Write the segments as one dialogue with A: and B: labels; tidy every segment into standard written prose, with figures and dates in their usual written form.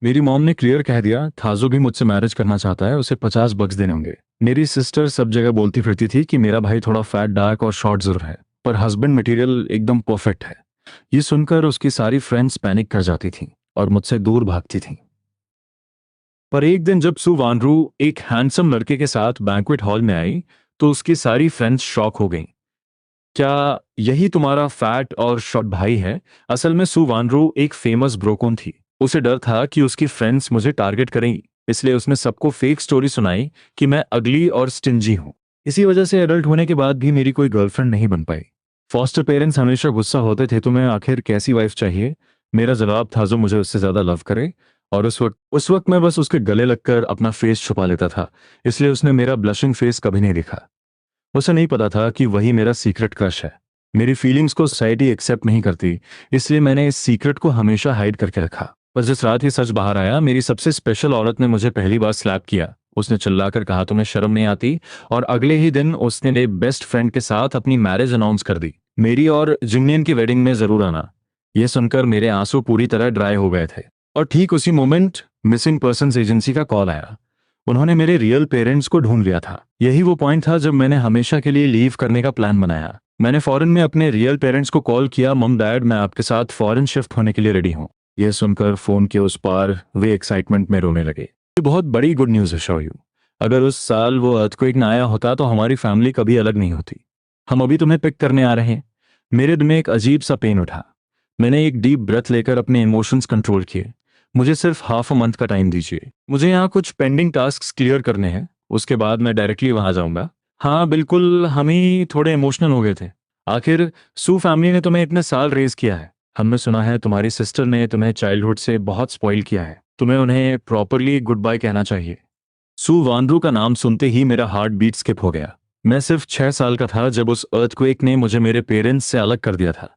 A: मेरी मॉम ने क्लियर कह दिया था जो भी मुझसे मैरिज करना चाहता है उसे 50 बक्स देने होंगे। मेरी सिस्टर सब जगह बोलती फिरती थी कि मेरा भाई थोड़ा फैट डार्क और शॉर्ट जरूर है पर हस्बैंड मटेरियल एकदम परफेक्ट है। ये सुनकर उसकी सारी फ्रेंड्स पैनिक कर जाती थीं और मुझसे दूर भागती थीं। पर एक दिन जब सु वानरू एक हैंडसम लड़के के साथ बैंक्वेट हॉल में आई तो उसकी सारी फ्रेंड्स शॉक हो गईं। क्या यही तुम्हारा फैट और शॉर्ट भाई है? असल में सु वानरू एक फेमस ब्रोकॉन थी। उसे डर था कि उसकी फ्रेंड्स मुझे टारगेट करेंगी, इसलिए उसने सबको फेक स्टोरी सुनाई कि मैं अगली और स्टिंजी हूँ। इसी वजह से एडल्ट होने के बाद भी मेरी कोई गर्लफ्रेंड नहीं बन पाई। फॉस्टर पेरेंट्स हमेशा गुस्सा होते थे, तुम्हें आखिर कैसी वाइफ चाहिए? मेरा जवाब था जो मुझे उससे ज्यादा लव करे। और उस वक्त मैं बस उसके गले लगकर अपना फेस छुपा लेता था, इसलिए उसने मेरा ब्लशिंग फेस कभी नहीं देखा। उसे नहीं पता था कि वही मेरा सीक्रेट क्रश है। मेरी फीलिंग्स को सोसाइटी एक्सेप्ट नहीं करती, इसलिए मैंने इस सीक्रेट को हमेशा हाइड करके रखा। पर जिस रात ये सच बाहर आया, मेरी सबसे स्पेशल औरत ने मुझे पहली बार स्लैप किया। उसने चिल्लाकर कहा तुम्हें शर्म नहीं आती, और अगले ही दिन उसने मेरे बेस्ट फ्रेंड के साथ अपनी मैरिज अनाउंस कर दी। मेरी और जिंगनियन की वेडिंग में जरूर आना। यह सुनकर मेरे आंसू पूरी तरह ड्राई हो गए थे। और ठीक उसी मोमेंट मिसिंग पर्सन्स एजेंसी का कॉल आया। उन्होंने मेरे रियल पेरेंट्स को ढूंढ लिया था। यही वो पॉइंट था जब मैंने हमेशा के लिए लीव करने का प्लान बनाया। मैंने फॉरेन में अपने रियल पेरेंट्स को कॉल किया, मम डैड मैं आपके साथ फॉरेन शिफ्ट होने के लिए रेडी हूँ। यह सुनकर फोन के उस पार वे एक्साइटमेंट में रोने लगे। ये बहुत बड़ी गुड न्यूज़ है शोयू। अगर उस साल वो अर्थक्वेक ना आया होता तो हमारी फैमिली कभी अलग नहीं होती। हम अभी तुम्हें पिक करने आ रहे हैं। मेरे दिल में एक अजीब सा पेन उठा। मैंने एक डीप ब्रेथ लेकर अपने इमोशंस कंट्रोल किए। मुझे सिर्फ हाफ अ मंथ का टाइम दीजिए। मुझे यहाँ कुछ पेंडिंग टास्क्स क्लियर करने हैं, उसके बाद मैं डायरेक्टली वहां जाऊंगा। हाँ बिल्कुल, हम ही थोड़े इमोशनल हो गए थे। आखिर सू फैमिली ने तुम्हें इतने साल रेज किया है। हमने सुना है तुम्हारी सिस्टर ने तुम्हें चाइल्डहुड से बहुत स्पॉइल किया है। तुम्हें उन्हें प्रॉपरली गुड बाय कहना चाहिए। सू वानरू का नाम सुनते ही मेरा हार्ट बीट स्किप हो गया। मैं सिर्फ 6 साल का था जब उस अर्थक्वेक ने मुझे मेरे पेरेंट्स से अलग कर दिया था।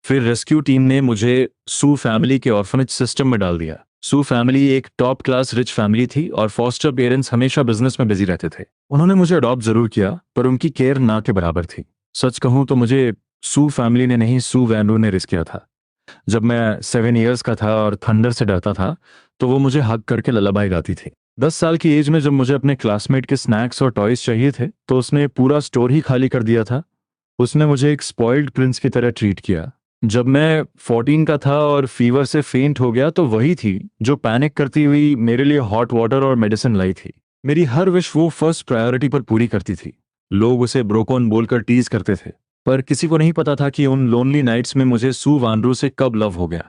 A: फिर रेस्क्यू टीम ने मुझे सू फैमिली के ऑर्फनेज सिस्टम में डाल दिया। सू फैमिली एक टॉप क्लास रिच फैमिली थी और फॉस्टर पेरेंट्स हमेशा बिजनेस में बिजी रहते थे। उन्होंने मुझे अडॉप्ट जरूर किया, पर उनकी केयर ना के बराबर थी। सच कहूं तो मुझे सू फैमिली ने नहीं, सू वैनरू ने रिस्क किया था। जब मैं 7 इयर्स का था और थंडर से डरता था तो वो मुझे हक करके ललाबाई गाती थी। 10 साल की एज में जब मुझे अपने क्लासमेट के स्नैक्स और टॉयज चाहिए थे तो उसने पूरा स्टोर ही खाली कर दिया था। उसने मुझे एक स्पॉइल्ड प्रिंस की तरह ट्रीट किया। जब मैं 14 का था और फीवर से फेंट हो गया तो वही थी जो पैनिक करती हुई मेरे लिए हॉट वाटर और मेडिसिन लाई थी। मेरी हर विश वो फर्स्ट प्रायोरिटी पर पूरी करती थी। लोग उसे ब्रोकॉन बोलकर टीज करते थे, पर किसी को नहीं पता था कि उन लोनली नाइट्स में मुझे सू वानरू से कब लव हो गया।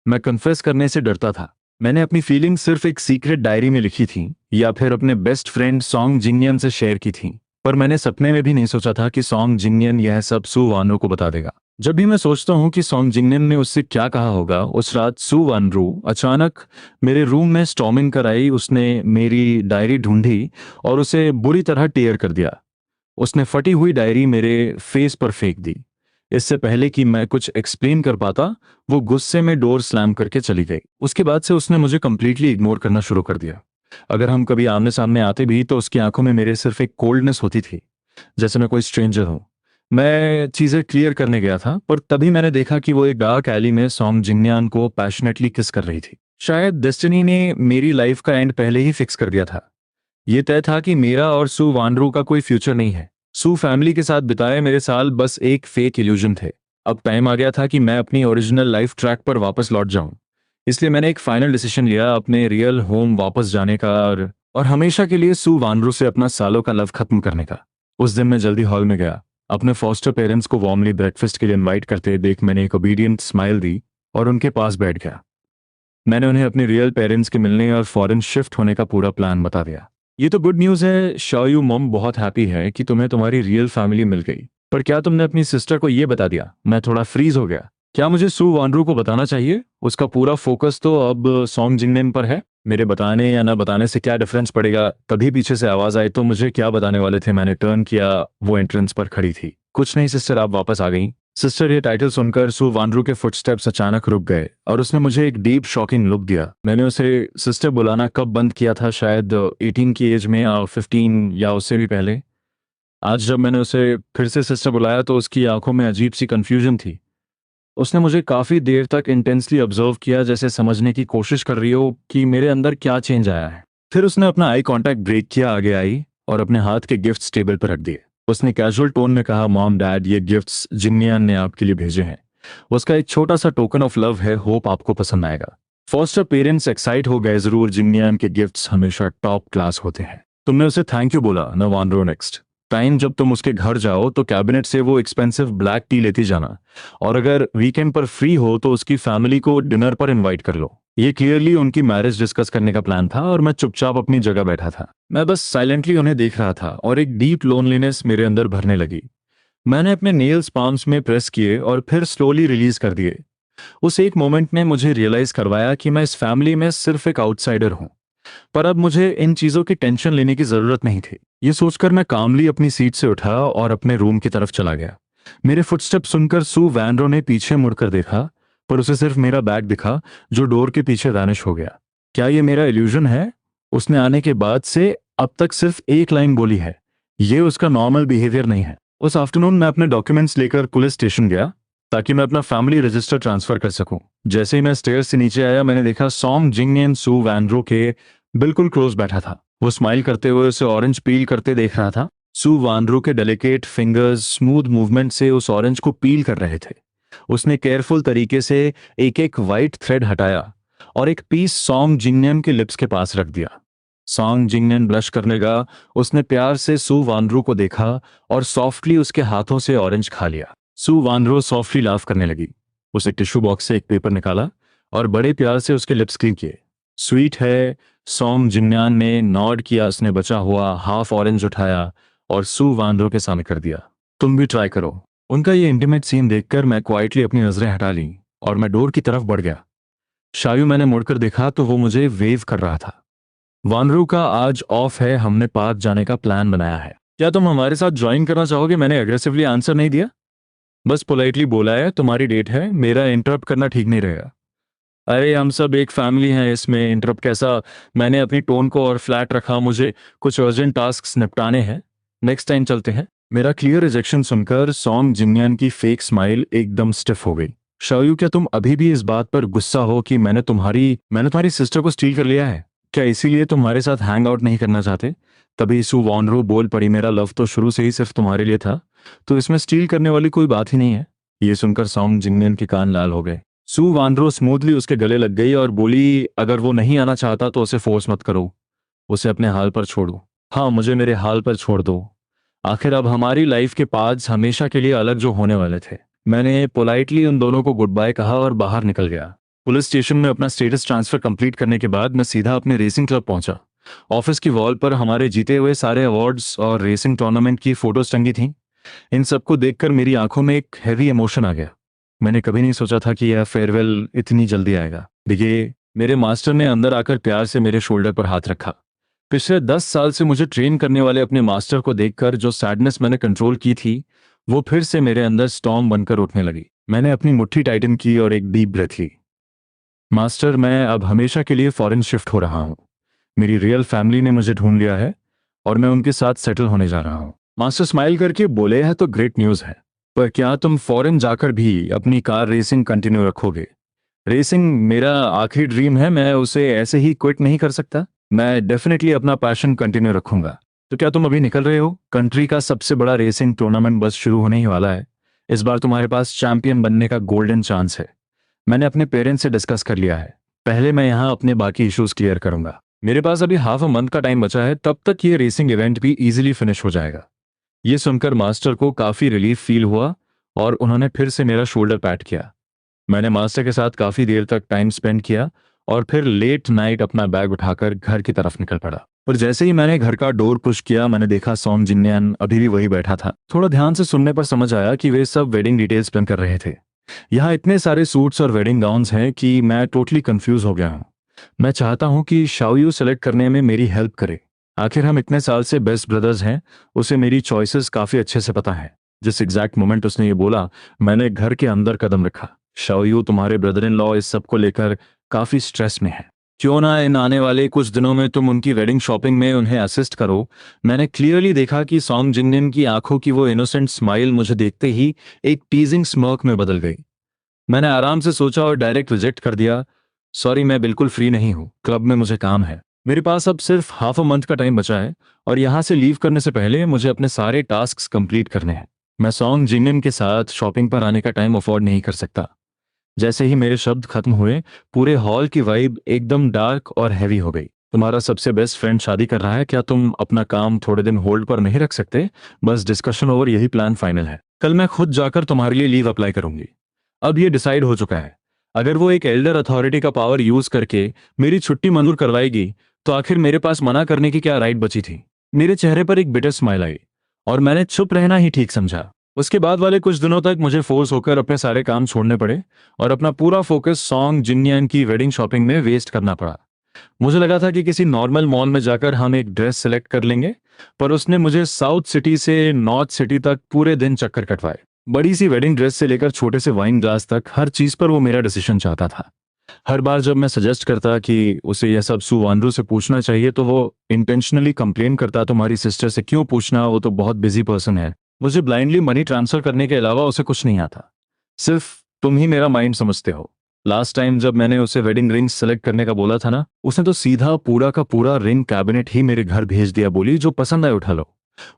A: मैं कन्फेस करने से डरता था। मैंने अपनी फीलिंग सिर्फ एक सीक्रेट डायरी में लिखी थी या फिर अपने बेस्ट फ्रेंड सॉन्ग जिंगनियन से शेयर की थी। पर मैंने सपने में भी नहीं सोचा था कि सॉन्ग जिंगनियन यह सब सू वानरू को बता देगा। जब भी मैं सोचता हूँ कि सॉन्ग जिंगनियन ने उससे क्या कहा होगा, उस रात सू वानरू अचानक मेरे रूम में स्टॉर्मिंग कर आई। उसने मेरी डायरी ढूंढी और उसे बुरी तरह टेयर कर दिया। उसने फटी हुई डायरी मेरे फेस पर फेंक दी। इससे पहले कि मैं कुछ एक्सप्लेन कर पाता, वो गुस्से में डोर स्लैम करके चली गई। उसके बाद से उसने मुझे कंप्लीटली इग्नोर करना शुरू कर दिया। अगर हम कभी आमने सामने आते भी तो उसकी आंखों में मेरे सिर्फ एक कोल्डनेस होती थी, जैसे मैं कोई स्ट्रेंजर हूँ। मैं चीजें क्लियर करने गया था, पर तभी मैंने देखा कि वो एक डार्क एली में सॉन्ग जिन्यान को पैशनेटली किस कर रही थी। शायद डेस्टिनी ने मेरी लाइफ का एंड पहले ही फिक्स कर दिया था। ये तय था कि मेरा और सू वानरू का कोई फ्यूचर नहीं है। सू फैमिली के साथ बिताए मेरे साल बस एक फेक इल्यूजन थे। अब टाइम आ गया था कि मैं अपनी ओरिजिनल लाइफ ट्रैक पर वापस लौट जाऊं। इसलिए मैंने एक फाइनल डिसीजन लिया, अपने रियल होम वापस जाने का और हमेशा के लिए सू वानरू से अपना सालों का लव खत्म करने का। उस दिन मैं जल्दी हॉल में गया। अपने फॉस्टर पेरेंट्स को वार्मली ब्रेकफास्ट के लिए इनवाइट करते देख मैंने एक ओबीडियंट स्माइल दी और उनके पास बैठ गया। मैंने उन्हें अपने रियल पेरेंट्स के मिलने और फॉरेन शिफ्ट होने का पूरा प्लान बता दिया। ये तो गुड न्यूज़ है शोयू, मम बहुत हैप्पी है कि तुम्हें तुम्हारी रियल फैमिली मिल गई। पर क्या तुमने अपनी सिस्टर को ये बता दिया? मैं थोड़ा फ्रीज हो गया। क्या मुझे सू वानरू को बताना चाहिए? उसका पूरा फोकस तो अब सॉन्ग जिंगनेम पर है। मेरे बताने या ना बताने से क्या डिफरेंस पड़ेगा? तभी पीछे से आवाज आई तो मुझे क्या बताने वाले थे। मैंने टर्न किया, वो एंट्रेंस पर खड़ी थी। कुछ नहीं सिस्टर, आप वापस आ गई। सिस्टर ये टाइटल सुनकर सू वानरू के फुटस्टेप्स अचानक रुक गए और उसने मुझे एक डीप शॉकिंग लुक दिया। मैंने उसे सिस्टर बुलाना कब बंद किया था? शायद 18 की एज में, और 15 या उससे भी पहले। आज जब मैंने उसे फिर से सिस्टर बुलाया तो उसकी आंखों में अजीब सी कंफ्यूजन थी। उसने मुझे काफ़ी देर तक इंटेंसली ऑब्जर्व किया, जैसे समझने की कोशिश कर रही हो कि मेरे अंदर क्या चेंज आया है। फिर उसने अपना आई कांटेक्ट ब्रेक किया, आगे आई और अपने हाथ के गिफ्ट्स टेबल पर रख दिए। उसने कैजुअल टोन में कहा, मॉम डैड, ये गिफ्ट्स जिन्नियान ने आपके लिए भेजे हैं। उसका एक छोटा सा टोकन ऑफ लव है, होप आपको पसंद आएगा। फॉस्टर पेरेंट्स एक्साइट हो गए, जरूर, जिन्नियान के गिफ्ट्स हमेशा टॉप क्लास होते हैं। तुमने उसे थैंक यू बोला ना, वांडरो नेक्स्ट टाइम जब तुम उसके घर जाओ तो कैबिनेट से वो एक्सपेंसिव ब्लैक टी लेती जाना, और अगर वीकेंड पर फ्री हो तो उसकी फैमिली को डिनर पर इनवाइट कर लो। ये क्लियरली उनकी मैरिज डिस्कस करने का प्लान था और मैं चुपचाप अपनी जगह बैठा था। मैं बस साइलेंटली उन्हें देख रहा था और एक डीप लोनलीनेस मेरे अंदर भरने लगी। मैंने अपने नेल्स पाम्स में प्रेस किए और फिर स्लोली रिलीज कर दिए। उस एक मोमेंट ने मुझे रियलाइज करवाया कि मैं इस फैमिली में सिर्फ एक आउटसाइडर हूं। पर अब मुझे इन चीजों की टेंशन लेने की जरूरत नहीं थी। ये सोचकर मैं कामली अपनी सीट से उठा और अपने रूम की तरफ चला गया। मेरे फुटस्टेप सुनकर सू वैनरो ने पीछे मुड़कर देखा, पर उसे सिर्फ मेरा बैग दिखा जो डोर के पीछे वैनिश हो गया। क्या ये मेरा इल्यूजन है? उसने आने के बाद से अब तक सिर्फ एक लाइन बोली है। ये उसका नॉर्मल बिहेवियर नहीं है। उस आफ्टरनून मैं अपने डॉक्यूमेंट्स लेकर पुलिस स्टेशन गया ताकि मैं अपना फैमिली रजिस्टर ट्रांसफर कर सकूं। जैसे ही मैं स्टेयर से नीचे आया, मैंने देखा सॉन्ग जिंगनियन सू वैनरो के बिल्कुल क्लोज बैठा था। वो स्माइल करते हुए उसे ऑरेंज पील करते देख रहा था। सू वानरू के डेलिकेट फिंगर्स स्मूथ मूवमेंट से उस ऑरेंज को पील कर रहे थे। उसने केयरफुल तरीके से एक एक वाइट थ्रेड हटाया और एक पीस सॉन्ग जिंगनियन के लिप्स के पास रख दिया। सॉन्ग जिंगनियन ब्लश करने लगा। उसने प्यार से सू वानरू को देखा और सॉफ्टली उसके हाथों से ऑरेंज खा लिया। सू वानरू सॉफ्टली लाफ करने लगी। उसे टिश्यू बॉक्स से एक पेपर निकाला और बड़े प्यार से उसके लिप्स क्लीन किए। स्वीट है, सॉन्ग जिन्यान ने नॉड किया। उसने बचा हुआ हाफ ऑरेंज उठाया और सू वानरो के सामने कर दिया। तुम भी ट्राई करो। उनका ये इंटीमेट सीन देखकर मैं क्वाइटली अपनी नजरें हटा ली और मैं डोर की तरफ बढ़ गया। शायू मैंने मुड़कर देखा तो वो मुझे वेव कर रहा था। वानरू का आज ऑफ है, हमने पार्क जाने का प्लान बनाया है। क्या तुम हमारे साथ ज्वाइन करना चाहोगे? मैंने अग्रेसिवली आंसर नहीं दिया, बस पोलाइटली बोला है तुम्हारी डेट है, मेरा इंटरप्ट करना ठीक नहीं रहेगा। अरे हम सब एक फैमिली हैं, इसमें इंटरप्ट कैसा? मैंने अपनी टोन को और फ्लैट रखा, मुझे कुछ अर्जेंट टास्क निपटाने हैं, नेक्स्ट टाइम चलते हैं। मेरा क्लियर रिजेक्शन सुनकर सॉन्ग जिन्यान की फेक स्माइल एकदम स्टिफ हो गई। शायू, क्या तुम अभी भी इस बात पर गुस्सा हो कि मैंने तुम्हारी सिस्टर को स्टील कर लिया है? क्या इसीलिए तुम्हारे साथ हैंग आउट नहीं करना चाहते? तभी सू वॉनरो बोल पड़ी, मेरा लव तो शुरू से ही सिर्फ तुम्हारे लिए था, तो इसमें स्टील करने वाली कोई बात ही नहीं है। ये सुनकर सॉन्ग जिंगनियन के कान लाल हो गए। सू वानरो स्मूथली उसके गले लग गई और बोली, अगर वो नहीं आना चाहता तो उसे फोर्स मत करो, उसे अपने हाल पर छोड़ो। हाँ, मुझे मेरे हाल पर छोड़ दो। आखिर अब हमारी लाइफ के पाथ्स हमेशा के लिए अलग जो होने वाले थे। मैंने पोलाइटली उन दोनों को गुड बाय कहा और बाहर निकल गया। पुलिस स्टेशन में अपना स्टेटस ट्रांसफर कंप्लीट करने के बाद मैं सीधा अपने रेसिंग क्लब पहुंचा। ऑफिस की वॉल पर हमारे जीते हुए सारे अवार्ड्स और रेसिंग टूर्नामेंट की फोटोज टंगी थीं। इन सबको देखकर मेरी आंखों में एक हैवी इमोशन आ गया। मैंने कभी नहीं सोचा था कि यह फेयरवेल इतनी जल्दी आएगा। देखिए, मेरे मास्टर ने अंदर आकर प्यार से मेरे शोल्डर पर हाथ रखा। पिछले 10 साल से मुझे ट्रेन करने वाले अपने मास्टर को देखकर जो सैडनेस मैंने कंट्रोल की थी, वो फिर से मेरे अंदर स्टॉर्म बनकर उठने लगी। मैंने अपनी मुट्ठी टाइटन की और एक डीप ब्रेथ ली। मास्टर, मैं अब हमेशा के लिए फॉरेन शिफ्ट हो रहा हूँ। मेरी रियल फैमिली ने मुझे ढूंढ लिया है और मैं उनके साथ सेटल होने जा रहा हूँ। मास्टर स्माइल करके बोले, है तो ग्रेट न्यूज़ है, पर क्या तुम फॉरेन जाकर भी अपनी कार रेसिंग कंटिन्यू रखोगे? रेसिंग मेरा आखिरी ड्रीम है, मैं उसे ऐसे ही क्विट नहीं कर सकता। मैं डेफिनेटली अपना पैशन कंटिन्यू रखूंगा। तो क्या तुम अभी निकल रहे हो? कंट्री का सबसे बड़ा रेसिंग टूर्नामेंट बस शुरू होने ही वाला है। इस बार तुम्हारे पास चैंपियन बनने का गोल्डन चांस है। मैंने अपने पेरेंट्स से डिस्कस कर लिया है। पहले मैं यहाँ अपने बाकी इश्यूज क्लियर करूंगा। मेरे पास अभी हाफ अ मंथ का टाइम बचा है, तब तक ये रेसिंग इवेंट भी इजीली फिनिश हो जाएगा। ये सुनकर मास्टर को काफी रिलीफ फील हुआ और उन्होंने फिर से मेरा शोल्डर पैट किया। मैंने मास्टर के साथ काफी देर तक टाइम स्पेंड किया और फिर लेट नाइट अपना बैग उठाकर घर की तरफ निकल पड़ा। पर जैसे ही मैंने घर का डोर पुश किया, मैंने देखा सॉन्ग जिन्यान अभी भी वही बैठा था। थोड़ा ध्यान से सुनने पर समझ आया कि वे सब वेडिंग डिटेल्स प्लान कर रहे थे। यहाँ इतने सारे सूट्स और वेडिंग गाउन्स हैं कि मैं टोटली कंफ्यूज हो गया हूँ। मैं चाहता हूँ कि शाओयू सेलेक्ट करने में मेरी हेल्प करे। आखिर हम इतने साल से बेस्ट ब्रदर्स हैं, उसे मेरी चॉइसेस काफी अच्छे से पता है। जिस एग्जैक्ट मोमेंट उसने ये बोला, मैंने घर के अंदर कदम रखा। शाओयू, तुम्हारे ब्रदर इन लॉ इस सब को लेकर काफी स्ट्रेस में है। क्यों ना इन आने वाले कुछ दिनों में तुम उनकी वेडिंग शॉपिंग में उन्हें असिस्ट करो। मैंने क्लियरली देखा कि सॉन्ग जिन्निन की आंखों की वो इनोसेंट स्माइल मुझे देखते ही एक टीजिंग स्मर्क में बदल गई। मैंने आराम से सोचा और डायरेक्ट रिजेक्ट कर दिया। सॉरी, मैं बिल्कुल फ्री नहीं हूँ, क्लब में मुझे काम है। मेरे पास अब सिर्फ हाफ अ मंथ का टाइम बचा है और यहाँ से लीव करने से पहले मुझे अपने सारे टास्क कंप्लीट करने हैं। मैं सॉन्ग जिनियन के साथ शॉपिंग पर आने का टाइम अफोर्ड नहीं कर सकता। जैसे ही मेरे शब्द खत्म हुए, पूरे हॉल की वाइब एकदम डार्क और हैवी हो गई। तुम्हारा सबसे बेस्ट फ्रेंड शादी कर रहा है, क्या तुम अपना काम थोड़े दिन होल्ड पर नहीं रख सकते? बस डिस्कशन ओवर, यही प्लान फाइनल है। कल मैं खुद जाकर तुम्हारे लिए लीव अप्लाई करूंगी। अब ये डिसाइड हो चुका है, अगर वो एक एल्डर अथॉरिटी का पावर यूज करके मेरी छुट्टी मंजूर करवाएगी तो आखिर मेरे पास मना करने की क्या राइट बची थी? मेरे चेहरे पर एक बिटर स्माइल आई और मैंने चुप रहना ही ठीक समझा। उसके बाद वाले कुछ दिनों तक मुझे फोर्स होकर अपने सारे काम छोड़ने पड़े और अपना पूरा फोकस सॉन्ग जिन्यान की वेडिंग शॉपिंग में वेस्ट करना पड़ा। मुझे लगा था कि किसी नॉर्मल मॉल में जाकर हम एक ड्रेस सेलेक्ट कर लेंगे, पर उसने मुझे साउथ सिटी से नॉर्थ सिटी तक पूरे दिन चक्कर कटवाए। बड़ी सी वेडिंग ड्रेस से लेकर छोटे से वाइन ग्लास तक हर चीज पर वो मेरा डिसीजन चाहता था। हर बार जब मैं सजेस्ट करता कि उसे यह सब सू वानरू से पूछना चाहिए तो वो इंटेंशनली कंप्लेन करता, तुम्हारी सिस्टर से क्यों पूछना, वो तो बहुत बिजी पर्सन है। मुझे ब्लाइंडली मनी ट्रांसफर करने के अलावा उसे कुछ नहीं आता। सिर्फ तुम ही मेरा माइंड समझते हो। लास्ट टाइम जब मैंने उसे वेडिंग रिंग सेलेक्ट करने का बोला था ना, उसने तो सीधा पूरा का पूरा रिंग कैबिनेट ही मेरे घर भेज दिया, बोली जो पसंद आए उठा लो।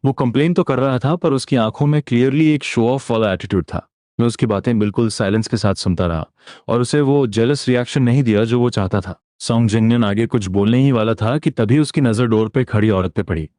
A: वो कंप्लेन तो कर रहा था पर उसकी आंखों में क्लियरली एक शो ऑफ वाला एटीट्यूड था। मैं उसकी बातें बिल्कुल साइलेंस के साथ सुनता रहा और उसे वो जेलस रिएक्शन नहीं दिया जो वो चाहता था। सॉन्ग जिन्यन आगे कुछ बोलने ही वाला था कि तभी उसकी नजर डोर पे खड़ी औरत पे पड़ी।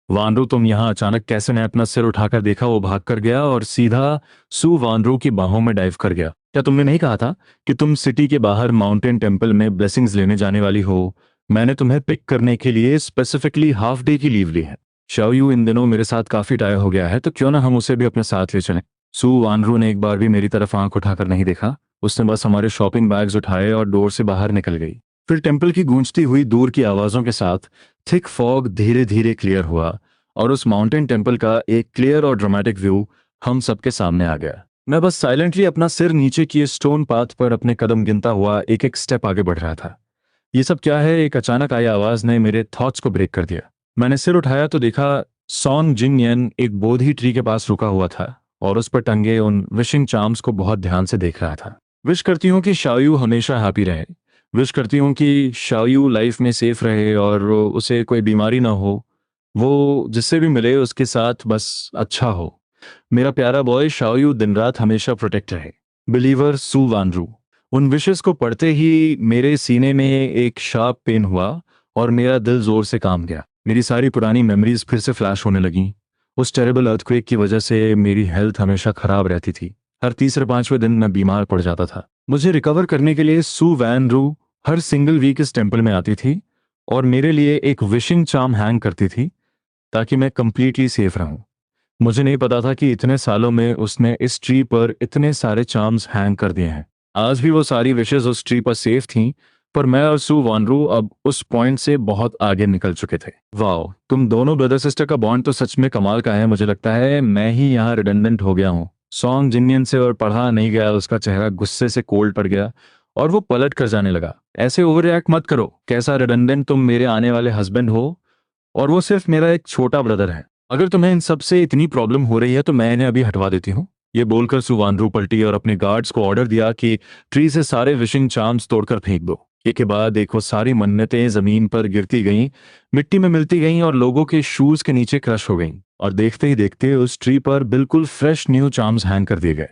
A: वानरू, तुम यहाँ अचानक कैसे? ने अपना सिर उठाकर देखा, वो भाग कर गया और सीधा सू वानरू की बाहों में डाइव कर गया। क्या तुमने नहीं कहा था कि तुम सिटी के बाहर माउंटेन टेम्पल में ब्लेसिंग्स लेने जाने वाली हो? मैंने तुम्हें पिक करने के लिए स्पेसिफिकली हाफ डे की लीव ली है। शाओयू इन दिनों मेरे साथ काफी टायर हो गया है, तो क्यों ना हम उसे भी अपने साथ ले चलें? सू वानरू ने एक बार भी मेरी तरफ आंख उठाकर नहीं देखा। उसने बस हमारे शॉपिंग बैग्स उठाए और डोर से बाहर निकल गई। फिर टेम्पल की गूंजती हुई दूर की आवाजों के साथ थिक फॉग धीरे धीरे क्लियर हुआ और उस माउंटेन टेम्पल का एक क्लियर और ड्रामेटिक व्यू हम सबके सामने आ गया। मैं बस साइलेंटली अपना सिर नीचे किए स्टोन पाथ पर अपने कदम गिनता हुआ एक एक स्टेप आगे बढ़ रहा था। ये सब क्या है? एक अचानक आई आवाज ने मेरे थॉट्स को ब्रेक कर दिया। मैंने सिर उठाया तो देखा सॉन्ग जिनयन एक बोधि ट्री के पास रुका हुआ था और उस पर टंगे उन विशिंग चार्म्स को बहुत ध्यान से देख रहा था। विश करती हूँ कि शाओयू हमेशा हैप्पी रहे। विश करती हूँ कि शाओयू लाइफ में सेफ रहे और उसे कोई बीमारी ना हो। वो जिससे भी मिले उसके साथ बस अच्छा हो। मेरा प्यारा बॉय शाओयू दिन रात हमेशा प्रोटेक्ट रहे। बिलीवर सू वानरू। उन विशेस को पढ़ते ही मेरे सीने में एक शार्प पेन हुआ और मेरा दिल जोर से काम गया। मेरी सारी पुरानी मेमोरीज फिर से फ्लैश होने लगीं। उस टेरेबल अर्थक्वेक की वजह से मेरी हेल्थ हमेशा खराब रहती थी। हर तीसरे पांचवें दिन मैं बीमार पड़ जाता था। मुझे रिकवर करने के लिए सू वैनरू हर सिंगल वीक इस टेम्पल में आती थी और मेरे लिए एक विशिंग चार्म हैंग करती थी ताकि मैं कंप्लीटली सेफ रहूं। मुझे नहीं पता था कि इतने सालों में उसने इस ट्री पर इतने सारे चार्म्स हैंग कर दिए हैं। आज भी वो सारी विशेस उस ट्री पर सेफ थीं, पर मैं और सू वानरू अब उस पॉइंट से बहुत आगे निकल चुके थे। वाओ, तुम दोनों ब्रदर सिस्टर का बॉन्ड तो सच में कमाल का है। मुझे लगता है मैं ही यहाँ रिडंडेंट हो गया हूँ। सॉन्ग जिनियन से और पढ़ा नहीं गया, उसका चेहरा गुस्से से कोल्ड पड़ गया और वो पलट कर जाने लगा। ऐसे ओवर रिएक्ट मत करो। कैसा रिडंडेंट? तुम मेरे आने वाले हस्बैंड हो और वो सिर्फ मेरा एक छोटा ब्रदर है। अगर तुम्हें इन सब से इतनी प्रॉब्लम हो रही है तो मैं इन्हें अभी हटवा देती हूँ। ये बोलकर सुवानरू पलटी और अपने गार्ड्स को ऑर्डर दिया कि ट्री से सारे विशिंग चार्म्स तोड़कर फेंक दो। एक के बाद एक वो सारी मन्नतें जमीन पर गिरती गईं, मिट्टी में मिलती गईं और लोगों के शूज के नीचे क्रश हो गईं। और देखते ही देखते उस ट्री पर बिल्कुल फ्रेश न्यू चार्म्स हैंग कर दिए गए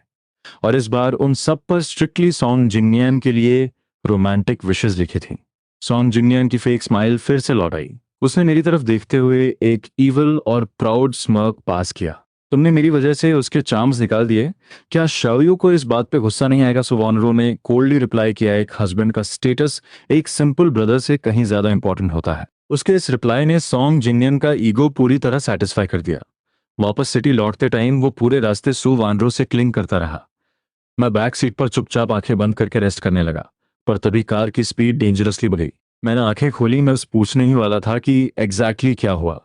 A: और इस बार उन सब पर स्ट्रिक्टली सॉन्ग जिन्यान के लिए रोमांटिक विशेस लिखी थी। सॉन्ग जिन्यान की फेक स्माइल फिर से लौट आई। उसने मेरी तरफ देखते हुए एक इवल और प्राउड स्मर्क पास किया। तुमने मेरी वजह से उसके चार्म्स निकाल दिए, क्या शाओयू को इस बात पे गुस्सा नहीं आएगा? सुवानरू ने कोल्डली रिप्लाई किया। एक हस्बैंड का स्टेटस एक सिंपल ब्रदर से कहीं ज्यादा इंपॉर्टेंट होता है। उसके इस रिप्लाई ने सॉन्ग जिनियन का ईगो पूरी तरह सेटिस्फाई कर दिया। वापस सिटी लौटते टाइम वो पूरे रास्ते सू वानरू से क्लिंग करता रहा। मैं बैक सीट पर चुपचाप आंखें बंद करके रेस्ट करने लगा, पर तभी कार की स्पीड डेंजरसली बढ़ी। मैंने आंखें खोली, मैं उस पूछने ही वाला था कि एग्जैक्टली क्या हुआ।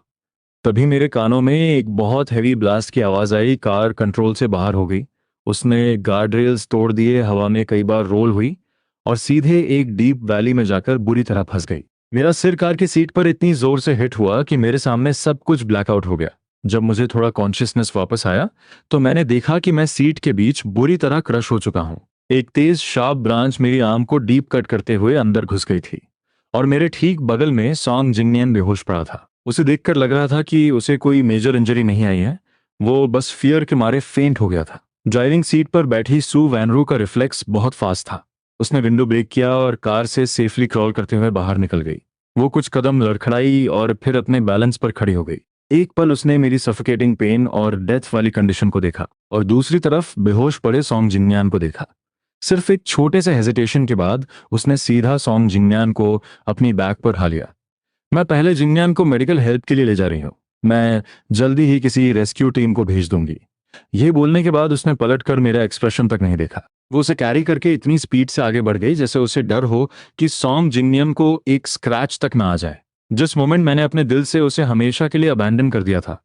A: तभी मेरे कानों में एक बहुत हैवी ब्लास्ट की आवाज आई। कार कंट्रोल से बाहर हो गई। उसने गार्ड रेल्स तोड़ दिए, हवा में कई बार रोल हुई और सीधे एक डीप वैली में जाकर बुरी तरह फंस गई। मेरा सिर कार की सीट पर इतनी जोर से हिट हुआ कि मेरे सामने सब कुछ ब्लैकआउट हो गया। जब मुझे थोड़ा कॉन्शियसनेस वापस आया तो मैंने देखा कि मैं सीट के बीच बुरी तरह क्रश हो चुका हूं। एक तेज शार्प ब्रांच मेरी आर्म को डीप कट करते हुए अंदर घुस गई थी और मेरे ठीक बगल में सॉन्ग जिंगनियन बेहोश पड़ा था। उसे देखकर लग रहा था कि उसे कोई मेजर इंजरी नहीं आई है, वो बस फियर के मारे फेंट हो गया था। ड्राइविंग सीट पर बैठी सू वैनरू का रिफ्लेक्स बहुत फास्ट था। उसने विंडो ब्रेक किया और कार से सेफली क्रॉल करते हुए बाहर निकल गई। वो कुछ कदम लड़खड़ाई और फिर अपने बैलेंस पर खड़ी हो गई। एक पल उसने मेरी सफोकेटिंग पेन और डेथ वाली कंडीशन को देखा और दूसरी तरफ बेहोश पड़े सॉन्ग जिंगनियन को देखा। सिर्फ एक छोटे से हेजिटेशन के बाद उसने सीधा सॉन्ग जिंगनियन को अपनी बैक पर उठा लिया। मैं पहले जिंगनियन को मेडिकल हेल्प के लिए ले जा रही हूँ। मैं जल्दी ही किसी रेस्क्यू टीम को भेज दूंगी। ये बोलने के बाद उसने पलटकर मेरा एक्सप्रेशन तक नहीं देखा। वो उसे कैरी करके इतनी स्पीड से आगे बढ़ गई जैसे उसे डर हो कि सॉन्ग जिंगनियन को एक स्क्रैच तक ना आ जाए। जिस मोमेंट मैंने अपने दिल से उसे हमेशा के लिए अबैंडन कर दिया था,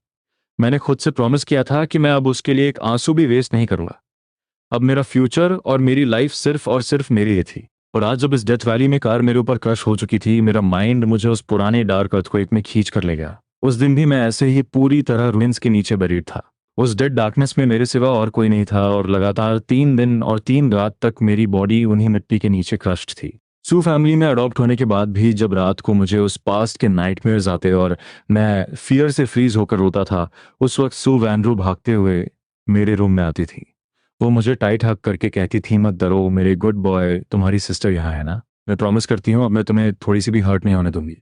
A: मैंने खुद से प्रॉमिस किया था कि मैं अब उसके लिए एक आंसू भी वेस्ट नहीं करूंगा। अब मेरा फ्यूचर और मेरी लाइफ सिर्फ और सिर्फ मेरी ही थी। और आज जब इस डेथ वैली में कार मेरे ऊपर क्रश हो चुकी थी, मेरा माइंड मुझे उस पुराने डार्क अर्थक्वेक में खींच कर ले गया। उस दिन भी मैं ऐसे ही पूरी तरह रुइंस के नीचे बरीड था। उस डेड डार्कनेस में मेरे सिवा और कोई नहीं था और लगातार 3 दिन और 3 रात तक मेरी बॉडी उन्हीं मिट्टी के नीचे क्रश्ड थी। सू फैमिली में अडॉप्ट होने के बाद भी जब रात को मुझे उस पास्ट के नाइटमेयर्स आते और मैं फियर से फ्रीज होकर रोता था, उस वक्त सू वैनरू भागते हुए मेरे रूम में आती थी। वो मुझे टाइट हक करके कहती थी, मत डरो मेरे गुड बॉय, तुम्हारी सिस्टर यहाँ है ना। मैं प्रॉमिस करती हूँ अब मैं तुम्हें थोड़ी सी भी हर्ट नहीं होने दूंगी।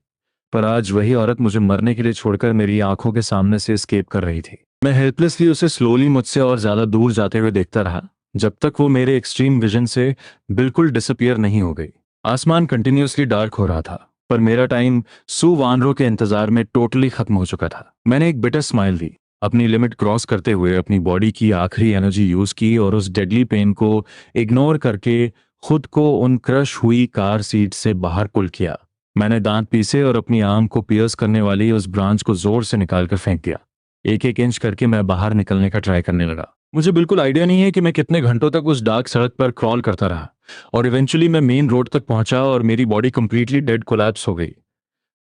A: पर आज वही औरत मुझे मरने के लिए छोड़कर मेरी आंखों के सामने से एस्केप कर रही थी। मैं हेल्पलेसली उसे स्लोली मुझसे और ज्यादा दूर जाते हुए देखता रहा जब तक वो मेरे एक्सट्रीम विजन से बिल्कुल डिसअपियर नहीं हो गई। आसमान कंटिन्यूसली डार्क हो रहा था, पर मेरा टाइम सू वानरो के इंतजार में टोटली खत्म हो चुका था। मैंने एक बिटर स्माइल दी, अपनी लिमिट क्रॉस करते हुए अपनी बॉडी की आखिरी एनर्जी यूज की और उस डेडली पेन को इग्नोर करके खुद को उन क्रश हुई कार सीट से बाहर पुल किया। मैंने दांत पीसे और अपनी आर्म को पियर्स करने वाली उस ब्रांच को जोर से निकालकर फेंक दिया। एक एक इंच करके मैं बाहर निकलने का ट्राई करने लगा। मुझे बिल्कुल आइडिया नहीं है कि मैं कितने घंटों तक उस डार्क सड़क पर क्रॉल करता रहा और इवेंचुअली मैं मेन रोड तक पहुंचा और मेरी बॉडी कंप्लीटली डेड कोलैप्स हो गई।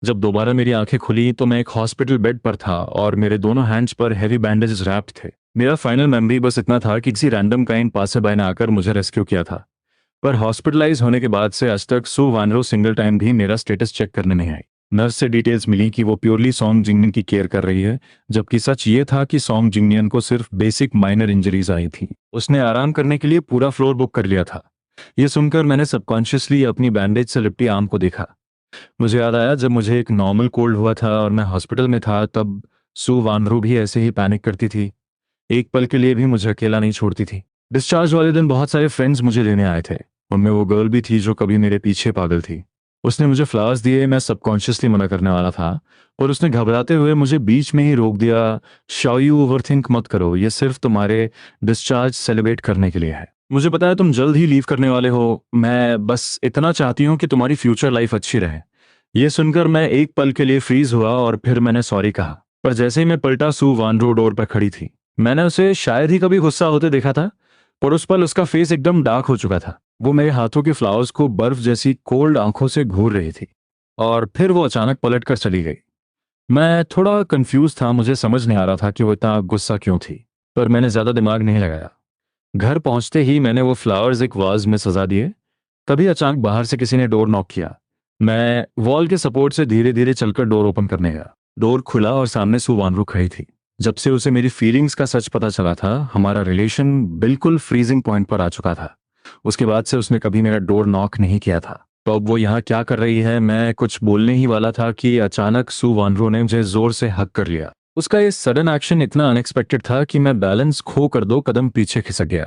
A: जब दोबारा मेरी आंखें खुली तो मैं एक हॉस्पिटल बेड पर था और मेरे दोनों हैंड्स पर हैवी बैंडेजेस रैप्ड थे। मेरा फाइनल मेमोरी बस इतना था कि किसी रैंडम काइंड पासे बाय ने आकर मुझे रेस्क्यू किया था। पर हॉस्पिटलाइज होने के बाद से आज तक सू वानरो सिंगल टाइम भी मेरा स्टेटस चेक करने नहीं आई। नर्स से डिटेल्स मिली कि वो प्योरली सॉन्ग जिंगनियन की केयर कर रही है, जबकि सच ये था कि सॉन्ग जिंगनियन को सिर्फ बेसिक माइनर इंजरीज आई थी। उसने आराम करने के लिए पूरा फ्लोर बुक कर लिया था। ये सुनकर मैंने सबकॉन्शियसली अपनी बैंडेज से लिपटी आर्म को देखा। मुझे याद आया जब मुझे एक नॉर्मल कोल्ड हुआ था और मैं हॉस्पिटल में था, तब सू वानरू भी ऐसे ही पैनिक करती थी। एक पल के लिए भी मुझे अकेला नहीं छोड़ती थी। डिस्चार्ज वाले दिन बहुत सारे फ्रेंड्स मुझे लेने आए थे। उनमें वो गर्ल भी थी जो कभी मेरे पीछे पागल थी। उसने मुझे फ्लावर्स दिए। मैं सबकॉन्शियसली मना करने वाला था और उसने घबराते हुए मुझे बीच में ही रोक दिया। शाओ, यू ओवरथिंक मत करो, ये सिर्फ तुम्हारे डिस्चार्ज सेलिब्रेट करने के लिए है। मुझे पता है तुम जल्द ही लीव करने वाले हो, मैं बस इतना चाहती हूँ कि तुम्हारी फ्यूचर लाइफ अच्छी रहे। ये सुनकर मैं एक पल के लिए फ्रीज हुआ और फिर मैंने सॉरी कहा। पर जैसे ही मैं पलटा, सू वानरो डोर पर खड़ी थी। मैंने उसे शायद ही कभी गुस्सा होते देखा था, पर उस पल उसका फेस एकदम डार्क हो चुका था। वो मेरे हाथों के फ्लावर्स को बर्फ जैसी कोल्ड आंखों से घूर रही थी और फिर वो अचानक पलट कर चली गई। मैं थोड़ा कंफ्यूज था, मुझे समझ नहीं आ रहा था कि वो इतना गुस्सा क्यों थी, पर मैंने ज्यादा दिमाग नहीं लगाया। घर पहुंचते ही मैंने वो फ्लावर्स एक वाज में सजा दिए। तभी अचानक बाहर से किसी ने डोर नॉक किया। मैं वॉल के सपोर्ट से धीरे धीरे चलकर डोर ओपन करने गया। डोर खुला और सामने सू वानरू खड़ी थी। जब से उसे मेरी फीलिंग्स का सच पता चला था, हमारा रिलेशन बिल्कुल फ्रीजिंग पॉइंट पर आ चुका था। उसके बाद से उसने कभी मेरा डोर नॉक नहीं किया था। तो अब वो यहाँ क्या कर रही है, मैं कुछ बोलने ही वाला था कि अचानक सू वानरू ने मुझे जोर से हक कर लिया। उसका ये सडन एक्शन इतना अनएक्सपेक्टेड था कि मैं बैलेंस खो कर 2 कदम पीछे खिसक गया।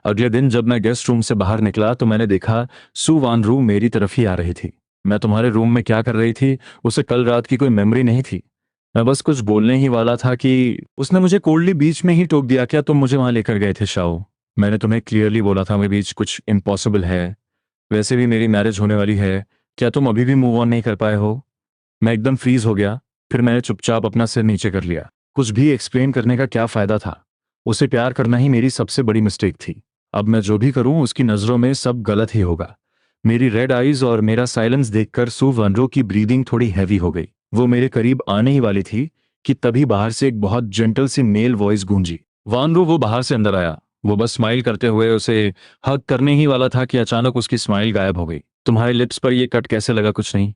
A: अगले दिन जब मैं गेस्ट रूम से बाहर निकला तो मैंने देखा सू वानरू मेरी तरफ ही आ रही थी। मैं तुम्हारे रूम में क्या कर रही थी, उसे कल रात की कोई मेमोरी नहीं थी। मैं बस कुछ बोलने ही वाला था कि उसने मुझे कोल्डली बीच में ही टोक दिया, क्या तुम मुझे वहां लेकर गए थे शाओ? मैंने तुम्हें क्लियरली बोला था मेरे बीच कुछ इम्पॉसिबल है। वैसे भी मेरी मैरिज होने वाली है, क्या तुम अभी भी मूव ऑन नहीं कर पाए हो? मैं एकदम फ्रीज हो गया। फिर मैंने चुपचाप अपना सिर नीचे कर लिया। कुछ भी एक्सप्लेन करने का क्या फायदा था? उसे प्यार करना ही मेरी सबसे बड़ी मिस्टेक थी। अब मैं जो भी करूं उसकी नजरों में सब गलत ही होगा। मेरी रेड आईज और मेरा साइलेंस देखकर सू वानरो की ब्रीदिंग थोड़ी हैवी हो गई। वो मेरे करीब आने ही वाली थी कि तभी बाहर से एक बहुत जेंटल सी मेल वॉइस गूंजी। वानरो, वो बाहर से अंदर आया। वो बस स्माइल करते हुए उसे हग करने ही वाला था कि अचानक उसकी स्माइल गायब हो गई। तुम्हारे लिप्स पर ये कट कैसे लगा? कुछ नहीं।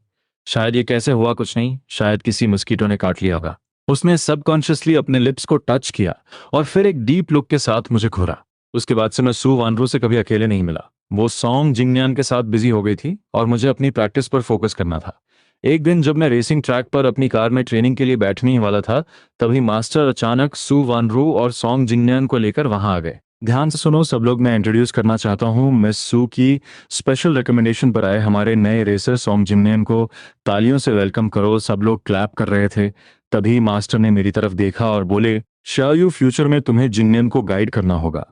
A: शायद ये कैसे हुआ? कुछ नहीं। शायद किसी मस्कीटो ने काट लिया होगा। उसने सबकॉन्शियसली अपने लिप्स को टच किया और फिर एक डीप लुक के साथ मुझे घूरा। उसके बाद से मैं सू वानरू से कभी अकेले नहीं मिला। वो सॉन्ग जिंगन्यान के साथ बिजी हो गई थी और मुझे अपनी प्रैक्टिस पर फोकस करना था। एक दिन जब मैं रेसिंग ट्रैक पर अपनी कार में ट्रेनिंग के लिए बैठने ही वाला था, तभी मास्टर अचानक सू वानरू और सॉन्ग जिंगन्यान को लेकर वहां आ गए। ध्यान से सुनो सब लोग, मैं इंट्रोड्यूस करना चाहता हूँ मिस सू की। स्पेशल रिकमेंडेशन पर आए हमारे नए रेसर सॉन्ग जिंगन्यान को तालियों से वेलकम करो। सब लोग क्लैप कर रहे थे। तभी मास्टर ने मेरी तरफ देखा और बोले, शायू फ्यूचर में तुम्हें जिंगन्यान को गाइड करना होगा।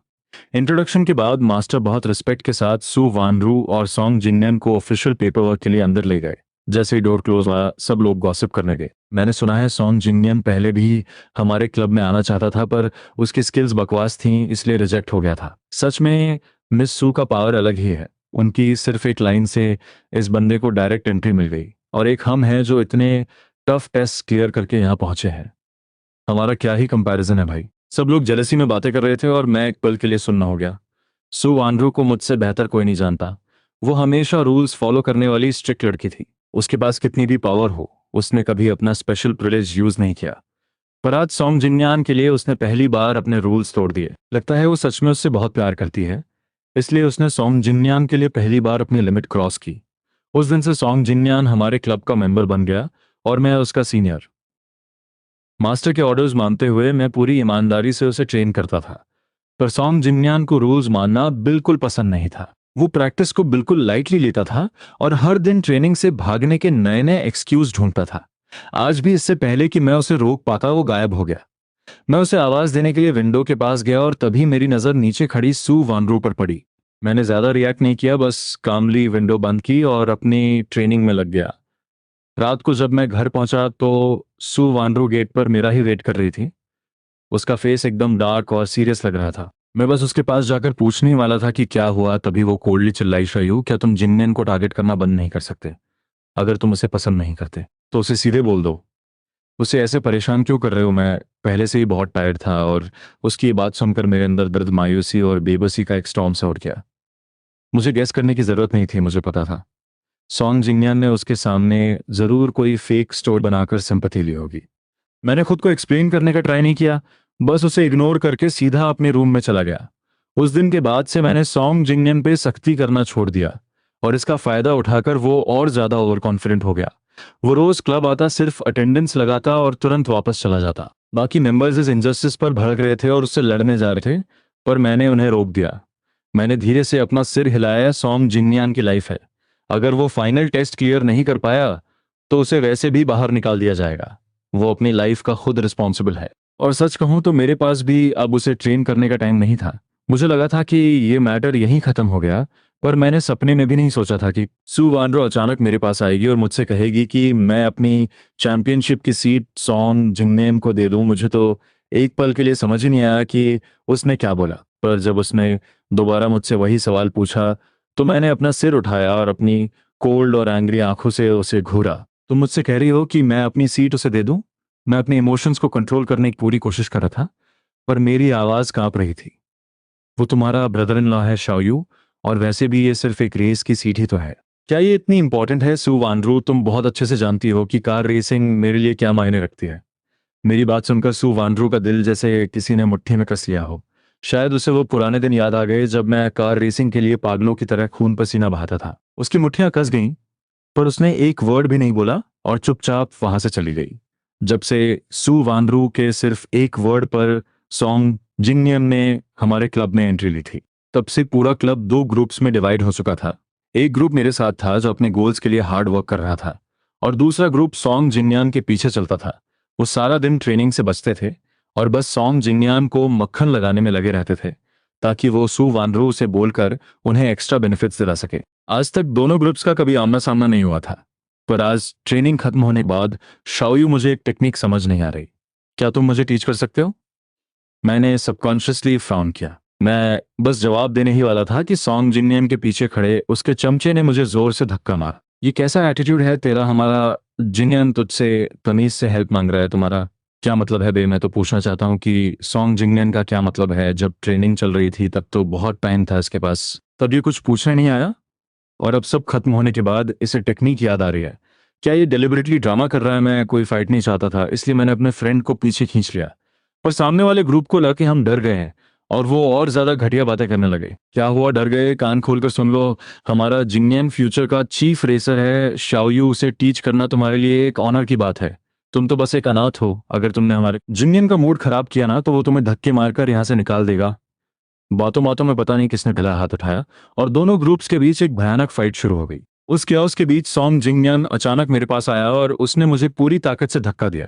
A: इंट्रोडक्शन के बाद मास्टर बहुत रिस्पेक्ट के साथ सू वानरू और सॉन्ग जिंगन्यान को ऑफिशियल पेपर वर्क के लिए अंदर ले गए। जैसे ही डोर क्लोज हुआ, सब लोग गॉसिप करने गए। मैंने सुना है सॉन्ग जिंगन्यान पहले भी हमारे क्लब में आना चाहता था, पर उसकी स्किल्स बकवास थीं, इसलिए रिजेक्ट हो गया था। सच में मिस सू का पावर अलग ही है। उनकी सिर्फ एक लाइन से इस बंदे को डायरेक्ट एंट्री मिल गई, और एक हम हैं जो इतने टफ टेस्ट क्लियर करके यहाँ पहुंचे हैं। हमारा क्या ही कंपैरिजन है भाई। सब लोग जेलसी में बातें कर रहे थे और मैं एक पल के लिए सुनना हो गया। सू वानरू को मुझसे बेहतर कोई नहीं जानता। वो हमेशा रूल्स फॉलो करने वाली स्ट्रिक्ट लड़की थी। उसके पास कितनी भी पावर हो, उसने कभी अपना स्पेशल प्रिविलेज यूज नहीं किया। पर आज सॉन्ग जिन्यान के लिए उसने पहली बार अपने रूल्स तोड़ दिए। लगता है वो सच में उससे बहुत प्यार करती है, इसलिए उसने सॉन्ग जिन्यान के लिए पहली बार अपनी लिमिट क्रॉस की। उस दिन से सॉन्ग जिन्यान हमारे क्लब का मेंबर बन गया और मैं उसका सीनियर। मास्टर के ऑर्डर्स मानते हुए मैं पूरी ईमानदारी से उसे ट्रेन करता था। पर सॉन्ग जिन्यान को रूल्स मानना बिल्कुल पसंद नहीं था। वो प्रैक्टिस को बिल्कुल लाइटली लेता था और हर दिन ट्रेनिंग से भागने के नए नए एक्सक्यूज ढूंढता था। आज भी इससे पहले कि मैं उसे रोक पाता, वो गायब हो गया। मैं उसे आवाज देने के लिए विंडो के पास गया और तभी मेरी नजर नीचे खड़ी सू वानरू पर पड़ी। मैंने ज्यादा रिएक्ट नहीं किया, बस कामली विंडो बंद की और अपनी ट्रेनिंग में लग गया। रात को जब मैं घर पहुंचा तो सू वानरू गेट पर मेरा ही वेट कर रही थी। उसका फेस एकदम डार्क और सीरियस लग रहा था। मैं बस उसके पास जाकर पूछने ही वाला था कि क्या हुआ, तभी वो कोल्डली चिल्लाई, शयू क्या तुम जिन्नेन को टारगेट करना बंद नहीं कर सकते? अगर तुम उसे पसंद नहीं करते तो उसे सीधे बोल दो। उसे ऐसे परेशान क्यों कर रहे हो? मैं पहले से ही बहुत टायर्ड था और उसकी ये बात सुनकर मेरे अंदर दर्द, मायूसी और बेबसी का एक स्टॉर्म सा उठ गया। मुझे गैस करने की जरूरत नहीं थी, मुझे पता था सॉन्ग जिंगन्यान ने उसके सामने जरूर कोई फेक स्टोरी बनाकर सिंपैथी ली होगी। मैंने खुद को एक्सप्लेन करने का ट्राई नहीं किया, बस उसे इग्नोर करके सीधा अपने रूम में चला गया। उस दिन के बाद से मैंने सॉन्ग जिंगन्यान पे सख्ती करना छोड़ दिया और इसका फायदा उठाकर वो और ज्यादा ओवर कॉन्फिडेंट हो गया। वो रोज क्लब आता, सिर्फ अटेंडेंस लगाता और तुरंत वापस चला जाता। बाकी मेंबर्स इस इनजस्टिस पर भड़क रहे थे और उससे लड़ने जा रहे थे, पर मैंने उन्हें रोक दिया। मैंने धीरे से अपना सिर हिलाया। सॉन्ग जिन्यान की लाइफ है, अगर वो फाइनल टेस्ट क्लियर नहीं कर पाया तो उसे वैसे भी बाहर निकाल दिया जाएगा। वो अपनी लाइफ का खुद रिस्पॉन्सिबल है। और सच कहूं तो मेरे पास भी अब उसे ट्रेन करने का टाइम नहीं था। मुझे लगा था कि ये मैटर यहीं खत्म हो गया, पर मैंने सपने में भी नहीं सोचा था कि सू वानरो अचानक मेरे पास आएगी और मुझसे कहेगी कि मैं अपनी चैंपियनशिप की सीट सॉन्ग जिंगनेम को दे दूं। मुझे तो एक पल के लिए समझ ही नहीं आया कि उसने क्या बोला, पर जब उसने दोबारा मुझसे वही सवाल पूछा तो मैंने अपना सिर उठाया और अपनी कोल्ड और एंग्री आंखों से उसे घूरा। तुम मुझसे कह रही हो कि मैं अपनी सीट उसे दे दूं? मैं अपने इमोशंस को कंट्रोल करने की पूरी कोशिश कर रहा था, पर मेरी आवाज कांप रही थी। वो तुम्हारा ब्रदर इन लॉ है शाओयू, और वैसे भी ये सिर्फ एक रेस की सीट ही तो है। क्या ये इतनी इंपॉर्टेंट है सू वानरू? तुम बहुत अच्छे से जानती हो कि कार रेसिंग मेरे लिए क्या मायने रखती है। मेरी बात सुनकर सू वानरू का दिल जैसे किसी ने मुट्ठी में कस लिया हो। शायद उसे वो पुराने दिन याद आ गए जब मैं कार रेसिंग के लिए पागलों की तरह खून पसीना बहाता था। उसकी मुट्ठियां कस गईं, पर उसने एक वर्ड भी नहीं बोला और चुपचाप वहां से चली गई। जब से सू वानरू के सिर्फ एक वर्ड पर सॉन्ग जिंगनियन ने हमारे क्लब में एंट्री ली थी, तब से पूरा क्लब दो ग्रुप्स में डिवाइड हो चुका था। एक ग्रुप मेरे साथ था जो अपने गोल्स के लिए हार्ड वर्क कर रहा था, और दूसरा ग्रुप सॉन्ग जिन्यान के पीछे चलता था। वो सारा दिन ट्रेनिंग से बचते थे और बस सॉन्ग जिन्यान को मक्खन लगाने में लगे रहते थे, ताकि वो सू वानरू से बोलकर उन्हें एक्स्ट्रा बेनिफिट्स दिला सके। आज तक दोनों ग्रुप्स का कभी आमना सामना नहीं हुआ था, पर आज ट्रेनिंग खत्म होने के बाद शाओयू मुझे एक टेक्निक समझ नहीं आ रही। क्या तुम मुझे टीच कर सकते हो? मैंने सबकॉन्शियसली फ्राउन किया। मैं बस जवाब देने ही वाला था कि सॉन्ग जिन्नियन के पीछे खड़े उसके चमचे ने मुझे जोर से धक्का मारा। ये कैसा एटीट्यूड है तेरा? हमारा जिन्नियन तुझसे तमीज से हेल्प मांग रहा है। तुम्हारा क्या मतलब है बे? मैं तो पूछना चाहता हूँ कि सॉन्ग जिंगन का क्या मतलब है? जब ट्रेनिंग चल रही थी तब तो बहुत टाइम था इसके पास, तब ये कुछ पूछने नहीं आया। और अब सब खत्म होने के बाद इसे टेक्निक याद आ रही है। क्या ये डेलिबरेटली ड्रामा कर रहा है? मैं कोई फाइट नहीं चाहता था, इसलिए मैंने अपने फ्रेंड को पीछे खींच लिया। पर सामने वाले ग्रुप को लगा कि हम डर गए हैं और वो और ज्यादा घटिया बातें करने लगे। क्या हुआ? डर गए? कान खोलकर सुन लो। हमारा जिंगनियन फ्यूचर का चीफ रेसर है शाओयू, उसे टीच करना तुम्हारे लिए एक ऑनर की बात है। तुम तो बस एक अनाथ हो। अगर तुमने हमारे जिंगनियन का मूड खराब किया ना तो वो तुम्हें धक्के मारकर यहाँ से निकाल देगा। बातों बातों में पता नहीं किसने पहला हाथ उठाया और दोनों ग्रुप्स के बीच एक भयानक फाइट शुरू हो गई। उस क्याओस के बीच सॉन्ग जिंगयान अचानक मेरे पास आया और उसने मुझे पूरी ताकत से धक्का दिया।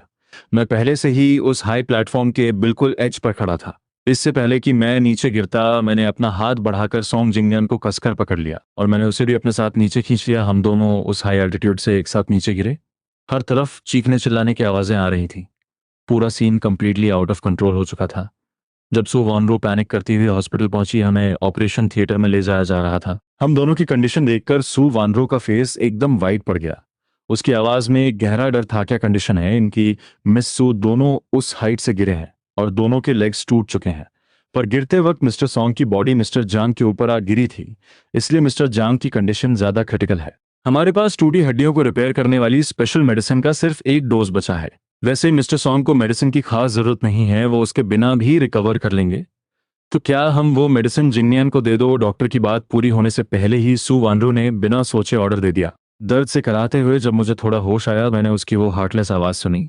A: मैं पहले से ही उस हाई प्लेटफॉर्म के बिल्कुल एज पर खड़ा था। इससे पहले कि मैं नीचे गिरता, मैंने अपना हाथ बढ़ाकर सॉन्ग जिंगयान को कसकर पकड़ लिया और मैंने उसे भी अपने साथ नीचे खींच लिया। हम दोनों उस हाई एल्टीट्यूड से एक साथ नीचे गिरे। हर तरफ चीखने चिल्लाने की आवाजें आ रही थी। पूरा scene completely out of control हो चुका था। जब सू वॉनरो पैनिक करती हुई हॉस्पिटल पहुंची, हमें ऑपरेशन थिएटर में ले जाया जा रहा था। हम दोनों की कंडीशन देखकर सू वॉनरो का फेस एकदम वाइट पड़ गया। उसकी आवाज में एक गहरा डर था। क्या कंडीशन है इनकी? मिस सू, दोनों उस हाइट से गिरे हैं और दोनों के लेग्स टूट चुके हैं। पर गिरते वक्त मिस्टर सॉन्ग की बॉडी मिस्टर जांग के ऊपर आ गिरी थी, इसलिए मिस्टर जांग की कंडीशन ज्यादा क्रिटिकल है। हमारे पास टूटी हड्डियों को रिपेयर करने वाली स्पेशल मेडिसिन का सिर्फ एक डोज बचा है। वैसे मिस्टर सॉन्ग को मेडिसिन की खास जरूरत नहीं है, वो उसके बिना भी रिकवर कर लेंगे। तो क्या हम वो मेडिसिन जिन्नियन को दे दो? डॉक्टर की बात पूरी होने से पहले ही सू वानरू ने बिना सोचे ऑर्डर दे दिया। दर्द से कराते हुए जब मुझे थोड़ा होश आया, मैंने उसकी वो हार्टलेस आवाज सुनी।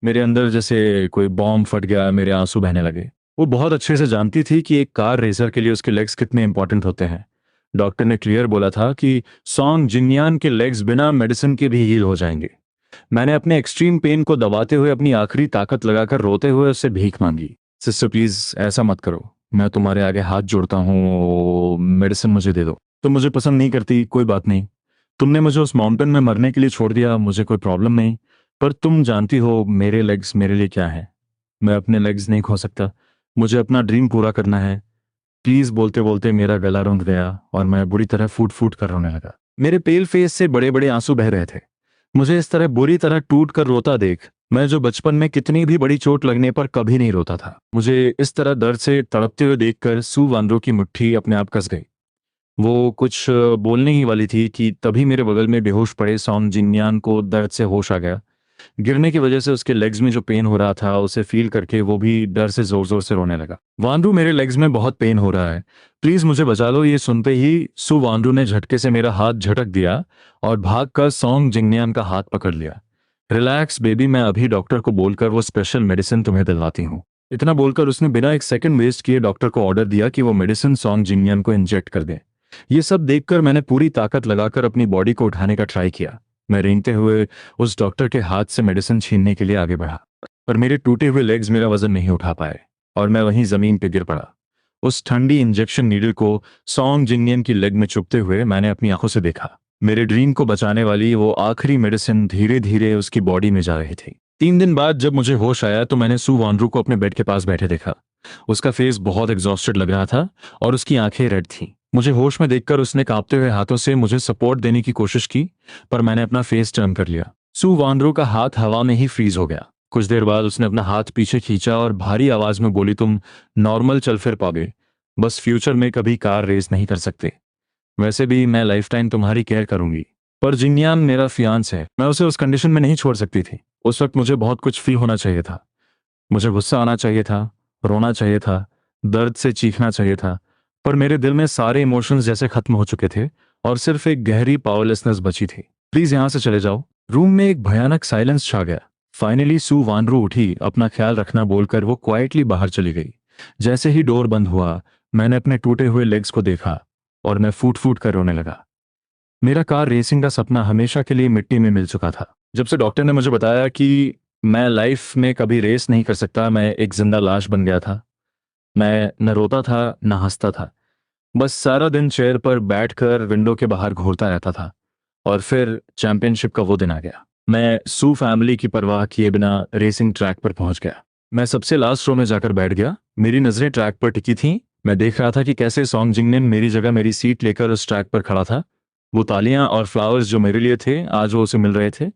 A: मेरे अंदर जैसे कोई बॉम्ब फट गया, मेरे आंसू बहने लगे। वो बहुत अच्छे से जानती थी कि एक कार रेसर के लिए उसके लेग्स कितने इंपॉर्टेंट होते हैं। डॉक्टर ने क्लियर बोला था कि सॉन्ग जिन्यान के लेग्स बिना मेडिसिन के भी हील हो जाएंगे। मैंने अपने एक्सट्रीम पेन को दबाते हुए अपनी आखिरी ताकत लगाकर रोते हुए उससे भीख मांगी। सिस्टर प्लीज ऐसा मत करो, मैं तुम्हारे आगे हाथ जोड़ता हूँ, मेडिसिन मुझे दे दो। तुम मुझे पसंद नहीं करती, कोई बात नहीं। तुमने मुझे उस माउंटेन में मरने के लिए छोड़ दिया, मुझे कोई प्रॉब्लम नहीं। पर तुम जानती हो मेरे लेग्स मेरे लिए क्या है। मैं अपने लेग्स नहीं खो सकता। मुझे अपना ड्रीम पूरा करना है। प्लीज। बोलते बोलते मेरा गला रुंध गया और मैं बुरी तरह फूट फूट कर रोने लगा। मेरे पेल फेस से बड़े बड़े आंसू बह रहे थे। मुझे इस तरह बुरी तरह टूट कर रोता देख, मैं जो बचपन में कितनी भी बड़ी चोट लगने पर कभी नहीं रोता था, मुझे इस तरह दर्द से तड़पते हुए देखकर सू वानरो की मुट्ठी अपने आप कस गई। वो कुछ बोलने ही वाली थी कि तभी मेरे बगल में बेहोश पड़े सॉन्ग जिन्यान को दर्द से होश आ गया। गिरने की वजह से उसके लेग्स में जो पेन हो रहा था उसे फील करके वो भी डर से जोर जोर से रोने लगा। वांडू, मेरे लेग्स में बहुत पेन हो रहा है, प्लीज मुझे बचा लो। ये सुनते ही सु वांडू ने झटके से मेरा हाथ झटक दिया और भागकर सॉन्ग जिंगनियान का हाथ पकड़ लिया। रिलैक्स बेबी, मैं अभी डॉक्टर को बोलकर वो स्पेशल मेडिसिन तुम्हें दिलवाती हूँ। इतना बोलकर उसने बिना एक सेकंड वेस्ट किए डॉक्टर को ऑर्डर दिया कि वो मेडिसिन सॉन्ग जिंगनियान को इंजेक्ट कर दे। ये सब देखकर मैंने पूरी ताकत लगाकर अपनी बॉडी को उठाने का ट्राई किया। मैं रेंगते हुए उस डॉक्टर के हाथ से मेडिसिन छीनने के लिए आगे बढ़ा, पर मेरे टूटे हुए लेग्स मेरा वजन नहीं उठा पाए और मैं वहीं जमीन पर गिर पड़ा। उस ठंडी इंजेक्शन नीडल को सॉन्ग जिंगनियन की लेग में चुभते हुए मैंने अपनी आंखों से देखा। मेरे ड्रीम को बचाने वाली वो आखिरी मेडिसिन धीरे धीरे उसकी बॉडी में जा रही थी। 3 दिन बाद जब मुझे होश आया तो मैंने सू वानरू को अपने बेड के पास बैठे देखा। उसका फेस बहुत एग्जॉस्टेड लग रहा था और उसकी आंखें रेड थीं। मुझे होश में देखकर उसने कांपते हुए हाथों से मुझे सपोर्ट देने की कोशिश की, पर मैंने अपना फेस टर्न कर लिया। सू वानरू का हाथ हवा में ही फ्रीज हो गया। कुछ देर बाद उसने अपना हाथ पीछे खींचा और भारी आवाज में बोली, तुम नॉर्मल चल फिर पाओगे, बस फ्यूचर में कभी कार रेस नहीं कर सकते। वैसे भी मैं लाइफ टाइम तुम्हारी केयर करूंगी। पर जिन्यान मेरा फियांस है, मैं उसे उस कंडीशन में नहीं छोड़ सकती थी। उस वक्त मुझे बहुत कुछ फील होना चाहिए था। मुझे गुस्सा आना चाहिए था, रोना चाहिए था, दर्द से चीखना चाहिए था, पर मेरे दिल में सारे इमोशंस जैसे खत्म हो चुके थे और सिर्फ एक गहरी पावरलेसनेस बची थी। प्लीज यहां से चले जाओ। रूम में एक भयानक साइलेंस छा गया। फाइनली सू वानरू उठी। अपना ख्याल रखना बोलकर वो क्वाइटली बाहर चली गई। जैसे ही डोर बंद हुआ, मैंने अपने टूटे हुए लेग्स को देखा और मैं फूट फूट कर रोने लगा। मेरा कार रेसिंग का सपना हमेशा के लिए मिट्टी में मिल चुका था। जब से डॉक्टर ने मुझे बताया कि मैं लाइफ में कभी रेस नहीं कर सकता, मैं एक जिंदा लाश बन गया था। मैं न रोता था न हंसता था, बस सारा दिन चेयर पर बैठकर विंडो के बाहर घूरता रहता था। और फिर चैंपियनशिप का वो दिन आ गया। मैं सू फैमिली की परवाह किए बिना रेसिंग ट्रैक पर पहुंच गया। मैं सबसे लास्ट रो में जाकर बैठ गया। मेरी नजरें ट्रैक पर टिकी थीं। मैं देख रहा था कि कैसे सॉन्ग जिंगनिन मेरी जगह मेरी सीट लेकर उस ट्रैक पर खड़ा था। वो तालियां और फ्लावर्स जो मेरे लिए थे आज वो उसे मिल रहे थे।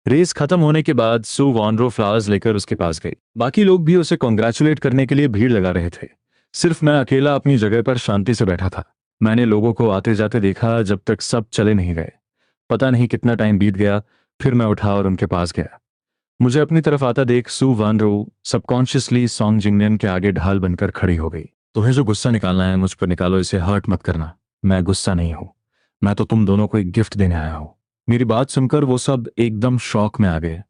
A: रेस खत्म होने के बाद सू वॉनरो फ्लावर्स लेकर उसके पास गई। बाकी लोग भी उसे कॉन्ग्रेचुलेट करने के लिए भीड़ लगा रहे थे। सिर्फ मैं अकेला अपनी जगह पर शांति से बैठा था। मैंने लोगों को आते जाते देखा जब तक सब चले नहीं गए। पता नहीं कितना टाइम बीत गया, फिर मैं उठा और उनके पास गया। मुझे अपनी तरफ आता देख सू वॉनरो सबकॉन्शियसली सॉन्ग जिंगलियन के आगे ढाल बनकर खड़ी हो गई। तुम्हें जो गुस्सा निकालना है मुझ पर निकालो, इसे हर्ट मत करना। मैं गुस्सा नहीं हूं, मैं तो तुम दोनों को एक गिफ्ट देने आया हूं। मेरी बात सुनकर वो सब एकदम शॉक में आ गए।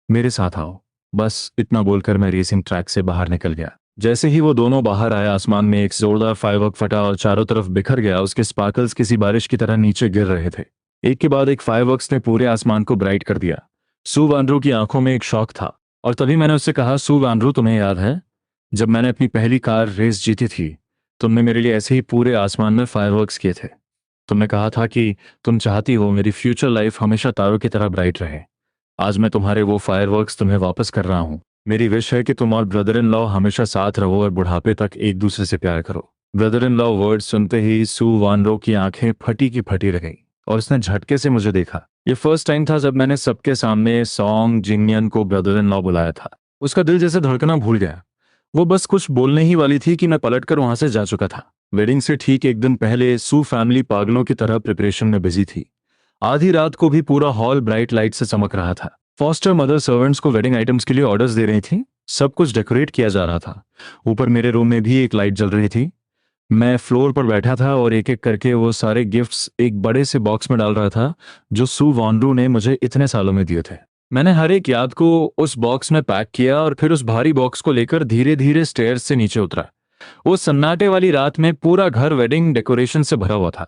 A: मेरे साथ आओ, बस इतना बोलकर मैं रेसिंग ट्रैक से बाहर निकल गया। जैसे ही वो दोनों बाहर आए, आसमान में एक जोरदार फायरवर्क फटा और चारों तरफ बिखर गया। उसके स्पार्कल्स किसी बारिश की तरह नीचे गिर रहे थे। एक के बाद एक फायरवर्क्स ने पूरे आसमान को ब्राइट कर दिया। सू वांड्रू की आंखों में एक शौक था और तभी मैंने उससे कहा, सू वांड्रू, तुम्हें याद है जब मैंने अपनी पहली कार रेस जीती थी? तुमने मेरे लिए ऐसे ही पूरे आसमान में फायरवर्क्स किए थे। तुमने कहा था कि तुम चाहती हो मेरी फ्यूचर लाइफ हमेशा तारों की तरह ब्राइट रहे। आज मैं तुम्हारे वो फायरवर्क्स तुम्हें वापस कर रहा हूँ। मेरी विश है कि तुम और ब्रदर इन लॉ हमेशा साथ रहो और बुढ़ापे तक एक दूसरे से प्यार करो। ब्रदर इन लॉ वर्ड सुनते ही सू वानरो की आंखें फटी की फटी रह गईं और उसने झटके से मुझे देखा। ये फर्स्ट टाइम था जब मैंने सबके सामने सॉन्ग जिंगनियन को ब्रदर इन लॉ बुलाया था। उसका दिल जैसे धड़कना भूल गया। वो बस कुछ बोलने ही वाली थी कि मैं पलटकर वहां से जा चुका था। वेडिंग से ठीक एक दिन पहले सू फैमिली पागलों की तरह प्रिपरेशन में बिजी थी। आधी रात को भी पूरा हॉल ब्राइट लाइट से चमक रहा था। फॉस्टर मदर सर्वेंट्स को वेडिंग आइटम्स के लिए ऑर्डर्स दे रही थी। सब कुछ डेकोरेट किया जा रहा था। ऊपर मेरे रूम में भी एक लाइट जल रही थी। मैं फ्लोर पर बैठा था और एक एक करके वो सारे गिफ्ट्स एक बड़े से बॉक्स में डाल रहा था जो सू वॉनरू ने मुझे इतने सालों में दिए थे। मैंने हर एक याद को उस बॉक्स में पैक किया और फिर उस भारी बॉक्स को लेकर धीरे धीरे स्टेयर्स से नीचे उतरा। उस सन्नाटे वाली रात में पूरा घर वेडिंग डेकोरेशन से भरा हुआ था।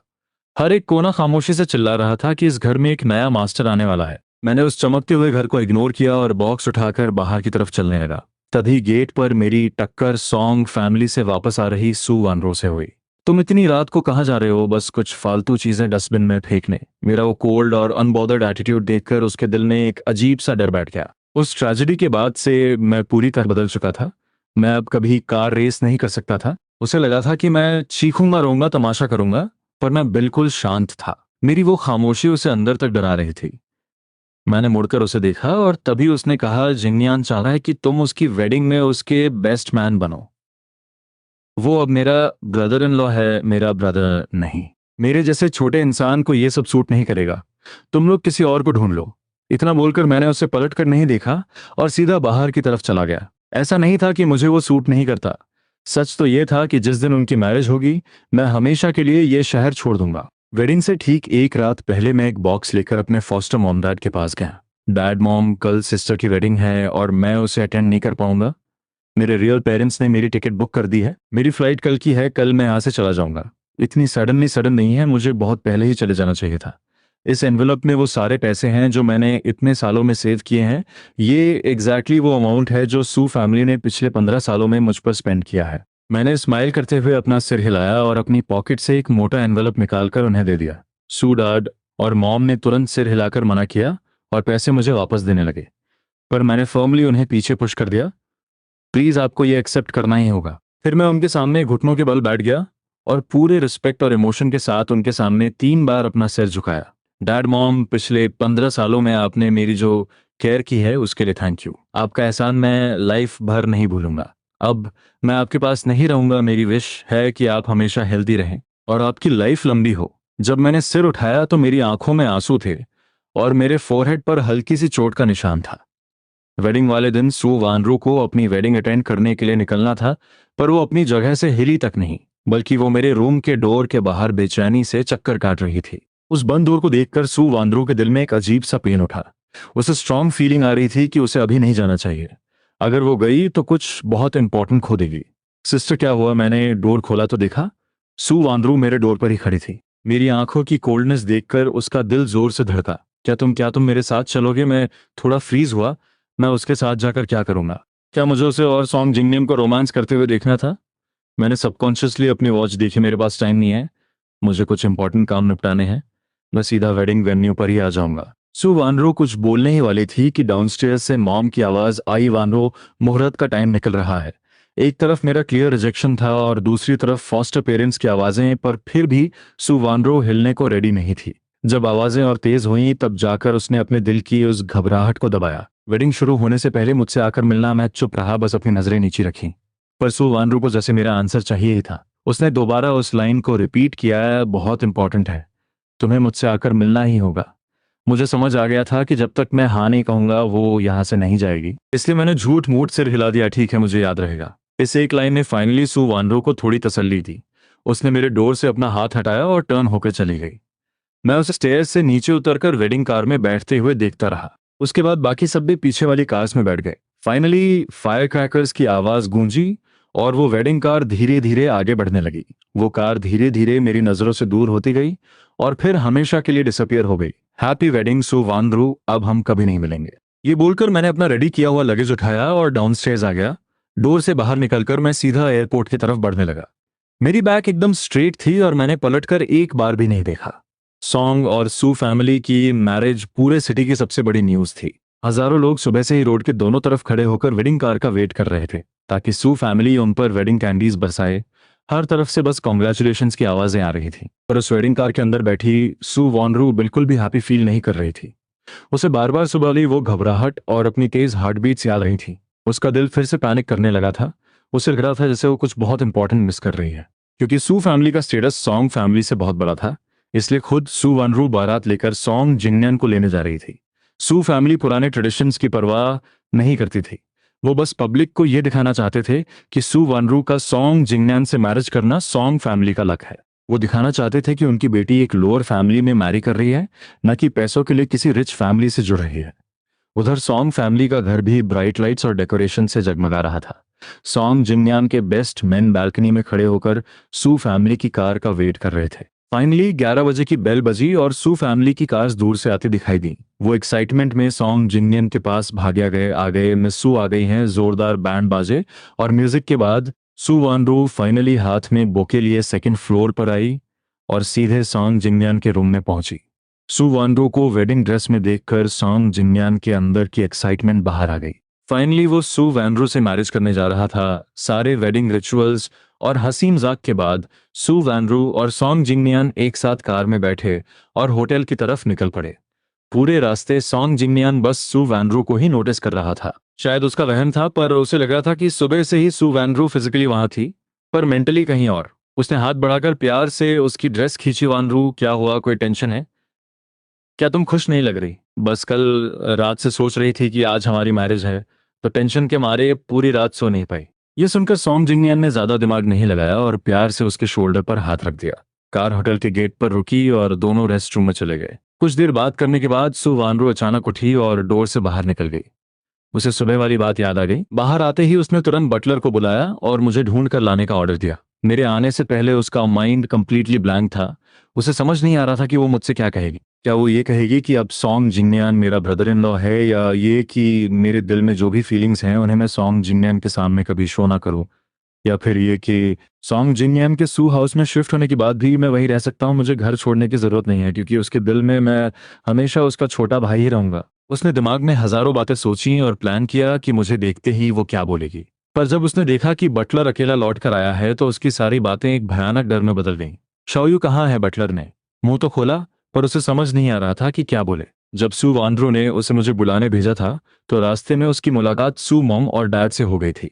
A: हर एक कोना खामोशी से चिल्ला रहा था कि इस घर में एक नया मास्टर आने वाला है। मैंने उस चमकते हुए घर को इग्नोर किया और बॉक्स उठाकर बाहर की तरफ चलने लगा। तभी गेट पर मेरी टक्कर सॉन्ग फैमिली से वापस आ रही सू वानरो से हुई। तुम इतनी रात को कहाँ जा रहे हो? बस कुछ फालतू चीजें डस्टबिन में फेंकने। मेरा वो कोल्ड और अनबॉदर्ड एटीट्यूड देखकर उसके दिल में एक अजीब सा डर बैठ गया। उस ट्रेजेडी के बाद से मैं पूरी तरह बदल चुका था। मैं अब कभी कार रेस नहीं कर सकता था। उसे लगा था कि मैं चीखूंगा, रोऊंगा, तमाशा करूंगा, पर मैं बिल्कुल शांत था। मेरी वो खामोशी उसे अंदर तक डरा रही थी। मैंने मुड़कर उसे देखा और तभी उसने कहा, जिंगनियान चाह रहा है कि तुम उसकी वेडिंग में उसके बेस्ट मैन बनो। वो अब मेरा ब्रदर इन लॉ है, मेरा ब्रदर नहीं। मेरे जैसे छोटे इंसान को ये सब सूट नहीं करेगा। तुम लोग किसी और को ढूंढ लो। इतना बोलकर मैंने उसे पलट कर नहीं देखा और सीधा बाहर की तरफ चला गया। ऐसा नहीं था कि मुझे वो सूट नहीं करता। सच तो ये था कि जिस दिन उनकी मैरिज होगी मैं हमेशा के लिए ये शहर छोड़ दूंगा। वेडिंग से ठीक एक रात पहले मैं एक बॉक्स लेकर अपने फॉस्टर मॉम डैड के पास गया। डैड मॉम, कल सिस्टर की वेडिंग है और मैं उसे अटेंड नहीं कर पाऊंगा। मेरे रियल पेरेंट्स ने मेरी टिकट बुक कर दी है। मेरी फ्लाइट कल की है, कल मैं यहाँ से चला जाऊंगा। इतनी सडन नहीं है, मुझे बहुत पहले ही चले जाना चाहिए था। इस एनवेलप में वो सारे पैसे हैं जो मैंने इतने सालों में सेव किए हैं। ये एग्जैक्टली वो अमाउंट है जो सू फैमिली ने पिछले 15 सालों में मुझ पर स्पेंड किया है। मैंने स्माइल करते हुए अपना सिर हिलाया और अपनी पॉकेट से एक मोटा एनवेलप निकालकर उन्हें दे दिया। सू डैड और मॉम ने तुरंत सिर हिलाकर मना किया और पैसे मुझे वापस देने लगे, पर मैंने फर्मली उन्हें पीछे पुश कर दिया। प्लीज, आपको ये एक्सेप्ट करना ही होगा। फिर मैं उनके सामने घुटनों के बल बैठ गया और पूरे रिस्पेक्ट और इमोशन के साथ उनके सामने 3 बार अपना सिर झुकाया। डैड मॉम, पिछले 15 सालों में आपने मेरी जो केयर की है उसके लिए थैंक यू। आपका एहसान मैं लाइफ भर नहीं भूलूंगा। अब मैं आपके पास नहीं रहूंगा। मेरी विश है कि आप हमेशा हेल्दी रहें और आपकी लाइफ लंबी हो। जब मैंने सिर उठाया तो मेरी आंखों में आंसू थे और मेरे फोरहेड पर हल्की सी चोट का निशान था। वेडिंग वाले दिन सू वानरू को अपनी वेडिंग अटेंड करने के लिए निकलना था, पर वो अपनी जगह से हिली तक नहीं, बल्कि वो मेरे रूम के डोर के बाहर बेचैनी से चक्कर काट रही थी। उस बंद डोर को देखकर सू वानरू के दिल में एक अजीब सा पेन उठा। उसे स्ट्रांग फीलिंग आ रही थी कि उसे अभी नहीं जाना चाहिए। अगर वो गई तो कुछ बहुत इंपॉर्टेंट खो देगी। सिस्टर, क्या हुआ? मैंने डोर खोला तो देखा सू वानरू मेरे डोर पर ही खड़ी थी। मेरी आंखों की कोल्डनेस देखकर उसका दिल जोर से धड़का। क्या तुम मेरे साथ चलोगे? मैं थोड़ा फ्रीज हुआ। मैं उसके साथ जाकर क्या करूंगा? क्या मुझे उसे और सॉन्ग जिंगनियम को रोमांस करते हुए देखना था? मैंने सबकॉन्शियसली अपनी वॉच देखी। मेरे पास टाइम नहीं है, मुझे कुछ इंपॉर्टेंट काम निपटाने हैं। मैं सीधा वेडिंग वेन्यू पर ही आ जाऊंगा। सू वानरो कुछ बोलने ही वाली थी कि डाउनस्टेयर्स से मॉम की आवाज आई, वानरो, मुहूर्त का टाइम निकल रहा है। एक तरफ मेरा क्लियर रिजेक्शन था और दूसरी तरफ फॉस्टर पेरेंट्स की आवाजें, पर फिर भी सू वानरो हिलने को रेडी नहीं थी। जब आवाजें और तेज हुई तब जाकर उसने अपने दिल की उस घबराहट को दबाया। वेडिंग शुरू होने से पहले मुझसे आकर मिलना, मैं चुप रहा, बस अपनी नजरें नीचे रखी। पर सु वानरू को जैसे मेरा आंसर चाहिए ही था। उसने दोबारा उस लाइन को रिपीट किया, बहुत इंपॉर्टेंट है, तुम्हें मुझसे आकर मिलना ही होगा। मुझे समझ आ गया था कि जब तक मैं हाँ नहीं कहूंगा वो यहाँ से नहीं जाएगी, इसलिए मैंने झूठ मूठ सिर हिला दिया, ठीक है मुझे याद रहेगा। इस एक लाइन ने फाइनली सु वानरू को थोड़ी तसल्ली दी। उसने मेरे डोर से अपना हाथ हटाया और टर्न होकर चली गई। मैं उस स्टेयर्स से नीचे उतरकर वेडिंग कार में बैठते हुए देखता रहा। उसके बाद बाकी सब भी पीछे वाली कार्स में बैठ गए। फाइनली फायर क्रैकर्स की आवाज गूंजी और वो वेडिंग कार धीरे धीरे आगे बढ़ने लगी। वो कार धीरे धीरे मेरी नजरों से दूर होती गई और फिर हमेशा के लिए डिसअपियर हो गई। हैप्पी वेडिंग सु वानरू, अब हम कभी नहीं मिलेंगे। ये बोलकर मैंने अपना रेडी किया हुआ लगेज उठाया और डाउनस्टेयर्स आ गया। डोर से बाहर निकलकर मैं सीधा एयरपोर्ट की तरफ बढ़ने लगा। मेरी बैग एकदम स्ट्रेट थी और मैंने पलटकर एक बार भी नहीं देखा। सॉन्ग और सू फैमिली की मैरिज पूरे सिटी की सबसे बड़ी न्यूज थी। हजारों लोग सुबह से ही रोड के दोनों तरफ खड़े होकर वेडिंग कार का वेट कर रहे थे ताकि सू फैमिली उन पर वेडिंग कैंडीज बरसाए। हर तरफ से बस कॉन्ग्रेचुलेशंस की आवाजें आ रही थी, पर उस वेडिंग कार के अंदर बैठी सू वानरू बिल्कुल भी हैप्पी फील नहीं कर रही थी। उसे बार बार सुबह वाली वो घबराहट और अपनी तेज हार्ट बीट्स याद रही थी। उसका दिल फिर से पैनिक करने लगा था। उसे लग रहा था जैसे वो कुछ बहुत इंपॉर्टेंट मिस कर रही है, क्योंकि सू फैमिली का स्टेटस सॉन्ग फैमिली से बहुत बड़ा था। इसलिए खुद सू वानरू बारात लेकर सॉन्ग जिंगन्यान को लेने जा रही थी। सू फैमिली पुराने ट्रेडिशंस की परवाह नहीं करती थी। वो बस पब्लिक को यह दिखाना चाहते थे कि सू वानरू का सॉन्ग जिंगन्यान से मैरिज करना सॉन्ग फैमिली का लक है। वो दिखाना चाहते थे कि उनकी बेटी एक लोअर फैमिली में मैरी कर रही है, न कि पैसों के लिए किसी रिच फैमिली से जुड़ रही है। उधर सॉन्ग फैमिली का घर भी ब्राइट लाइट्स और डेकोरेशन से जगमगा रहा था। सॉन्ग जिंगन्यान के बेस्ट मेन बालकनी में खड़े होकर सू फैमिली की कार का वेट कर रहे थे। फाइनली 11 बजे की बेल बजी और सू फैमिली की कार्स दूर से आती दिखाई दी। वो एक्साइटमेंट में सॉन्ग जिंगन्यान के पास भाग्या गए, आ गए, मिस सू आ गई हैं, जोरदार बैंड बाजे और म्यूजिक के बाद सू वानरू फाइनली हाथ में बोके लिए सेकंड फ्लोर पर आई और सीधे सॉन्ग जिंगन्यान के रूम में पहुंची। सू वानरू को वेडिंग ड्रेस में देखकर सॉन्ग जिंगन्यान के अंदर की एक्साइटमेंट बाहर आ गई। फाइनली वो सू वानरू से मैरिज करने जा रहा था। सारे वेडिंग रिचुअल्स और हंसी मजाक के बाद सू वानरू और सॉन्ग जिंगन्यान एक साथ कार में बैठे और होटल की तरफ निकल पड़े। पूरे रास्ते सॉन्ग जिंगन्यान बस सू वानरू को ही नोटिस कर रहा था। शायद उसका वहम था, पर उसे लग रहा था कि सुबह से ही सू वानरू फिजिकली वहां थी, पर मेंटली कहीं और। उसने हाथ बढ़ाकर प्यार से उसकी ड्रेस खींची। वानरू, क्या हुआ, कोई टेंशन है क्या? तुम खुश नहीं लग रही? बस कल रात से सोच रही थी कि आज हमारी मैरिज है, तो टेंशन के मारे पूरी रात सो नहीं पाई। ये सुनकर सॉन्ग जिंगन्यान ने ज्यादा दिमाग नहीं लगाया और प्यार से उसके शोल्डर पर हाथ रख दिया। कार होटल के गेट पर रुकी और दोनों रेस्ट रूम में चले गए। कुछ देर बात करने के बाद सु वानरू अचानक उठी और डोर से बाहर निकल गई। उसे सुबह वाली बात याद आ गई। बाहर आते ही उसने तुरंत बटलर को बुलाया और मुझे ढूंढ कर लाने का ऑर्डर दिया। मेरे आने से पहले उसका माइंड कंप्लीटली ब्लैंक था। उसे समझ नहीं आ रहा था कि वो मुझसे क्या कहेगी। क्या वो ये कहेगी कि अब सॉन्ग जिंगन्यान मेरा ब्रदर इन लॉ है, या ये कि मेरे दिल में जो भी फीलिंग्स हैं उन्हें मैं सॉन्ग जिंगन्यान के सामने कभी शो ना करूं, या फिर ये कि सॉन्ग जिंगन्यान के सू हाउस में शिफ्ट होने के बाद भी मैं वहीं रह सकता हूँ, मुझे घर छोड़ने की जरूरत नहीं है, क्योंकि उसके दिल में मैं हमेशा उसका छोटा भाई ही रहूंगा। उसने दिमाग में हजारों बातें सोची और प्लान किया कि मुझे देखते ही वो क्या बोलेगी। पर जब उसने देखा कि बटलर अकेला लौट कर आया है तो उसकी सारी बातें एक भयानक डर में बदल गईं। शौयू कहाँ है? बटलर ने मुंह तो खोला, पर उसे समझ नहीं आ रहा था कि क्या बोले। जब सू वानरू ने उसे मुझे बुलाने भेजा था तो रास्ते में उसकी मुलाकात सू मॉम और डैड से हो गई थी।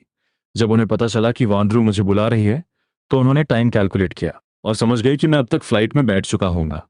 A: जब उन्हें पता चला कि वानरू मुझे बुला रही है तो उन्होंने टाइम कैलकुलेट किया और समझ गई कि मैं अब तक फ्लाइट में बैठ चुका हूँगा।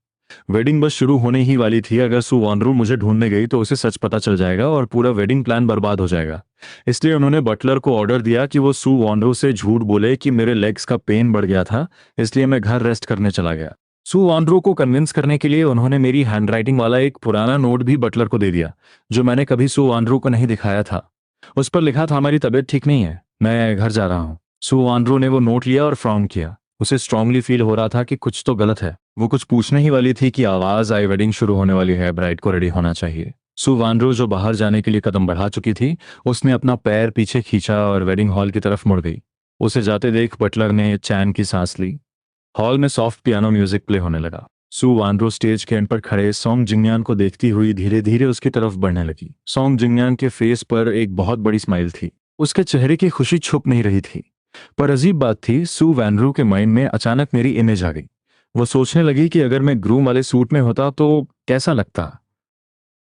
A: वेडिंग बस शुरू होने ही वाली थी। अगर सू वानरू मुझे ढूंढने गई तो उसे सच पता चल जाएगा और पूरा वेडिंग प्लान बर्बाद हो जाएगा। इसलिए उन्होंने बटलर को ऑर्डर दिया कि वो सू वानरू से झूठ बोले कि मेरे लेग्स का पेन बढ़ गया था, इसलिए मैं घर रेस्ट करने चला गया। सू वानरू को कन्विंस करने के लिए उन्होंने मेरी हैंडराइटिंग वाला एक पुराना नोट भी बटलर को दे दिया, जो मैंने कभी सू वानरू को नहीं दिखाया था। उस पर लिखा था, हमारी तबीयत ठीक नहीं है, मैं घर जा रहा हूँ। सू वानरू ने वो नोट लिया और फ्रॉम किया। उसे स्ट्रांगली फील हो रहा था कि कुछ तो गलत है। वो कुछ पूछने ही वाली थी कि आवाज आई, वेडिंग शुरू होने वाली है, ब्राइड को रेडी होना चाहिए। सू वानरू जो बाहर जाने के लिए कदम बढ़ा चुकी थी, उसने अपना पैर पीछे खींचा और वेडिंग हॉल की तरफ मुड़ गई। उसे जाते देख बटलर ने चैन की सांस ली। हॉल में सॉफ्ट पियानो म्यूजिक प्ले होने लगा। सू वानरू स्टेज के एंड पर खड़े सॉन्ग जिंगन्यान को देखती हुई धीरे धीरे उसकी तरफ बढ़ने लगी। सॉन्ग जिंगन्यान के फेस पर एक बहुत बड़ी स्माइल थी। उसके चेहरे की खुशी छुप नहीं रही थी। पर अजीब बात थी, सू वानरू के माइंड में अचानक मेरी इमेज आ गई। वो सोचने लगी कि अगर मैं ग्रूम वाले सूट में होता तो कैसा लगता।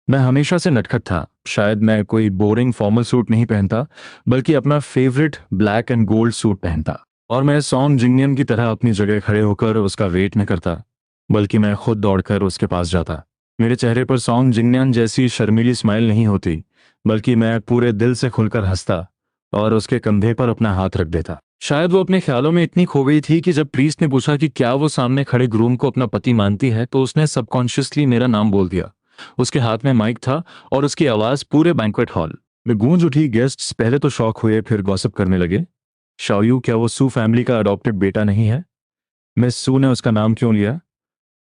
A: मैं हमेशा से नटखट था, शायद मैं कोई बोरिंग फॉर्मल सूट नहीं पहनता, बल्कि अपना favourite black and gold suit पहनता। और मैं सॉन्ग जिंगनियन की तरह अपनी जगह खड़े होकर उसका वेट न करता, बल्कि मैं खुद दौड़कर उसके पास जाता। मेरे चेहरे पर सॉन्ग जिंगनियन जैसी शर्मीली स्माइल नहीं होती, बल्कि मैं पूरे दिल से खुलकर हंसता और उसके कंधे पर अपना हाथ रख देता। शायद वो अपने ख्यालों में इतनी खो गई थी कि जब प्रीस्ट ने पूछा कि क्या वो सामने खड़े ग्रूम को अपना पति मानती है, तो उसने सबकॉन्शियसली मेरा नाम बोल दिया। उसके हाथ में माइक था और उसकी आवाज पूरे बैंक्वेट हॉल में गूंज उठी। गेस्ट्स पहले तो शॉक हुए, फिर गॉसिप करने लगे। शाओयू, क्या वो सू फैमिली का अडॉप्टेड बेटा नहीं है? मिस सू ने उसका नाम क्यों लिया?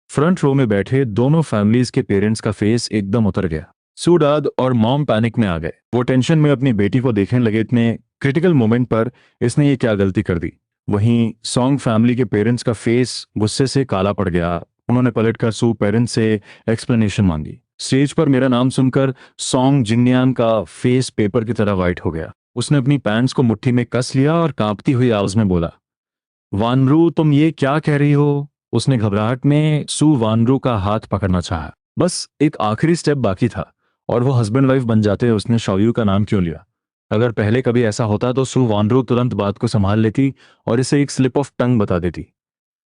A: फ्रंट रो में बैठे दोनों फैमिलीज के पेरेंट्स का फेस एकदम उतर गया। सू डैड और मॉम पैनिक में आ गए। वो टेंशन में अपनी बेटी को देखने लगे। इतने क्रिटिकल मोमेंट पर इसने ये क्या गलती कर दी। वहीं सॉन्ग फैमिली के पेरेंट्स का फेस गुस्से से काला पड़ गया। उन्होंने पलटकर सू पेरेंट्स से एक्सप्लेनेशन मांगी। स्टेज पर मेरा नाम सुनकर सॉन्ग जिन्यान का फेस पेपर की तरह वाइट हो गया। उसने अपनी पैंट्स को मुट्ठी में कस लिया और कांपती हुई आवाज में बोला, वानरू तुम ये क्या कह रही हो? उसने घबराहट में सू वानरू का हाथ पकड़ना चाहा। बस एक आखिरी स्टेप बाकी था और वो हस्बैंड वाइफ बन जाते। उसने शाओयू का नाम क्यों लिया? अगर पहले कभी ऐसा होता तो सू वानरू तुरंत बात को संभाल लेती और इसे एक स्लिप ऑफ टंग बता देती।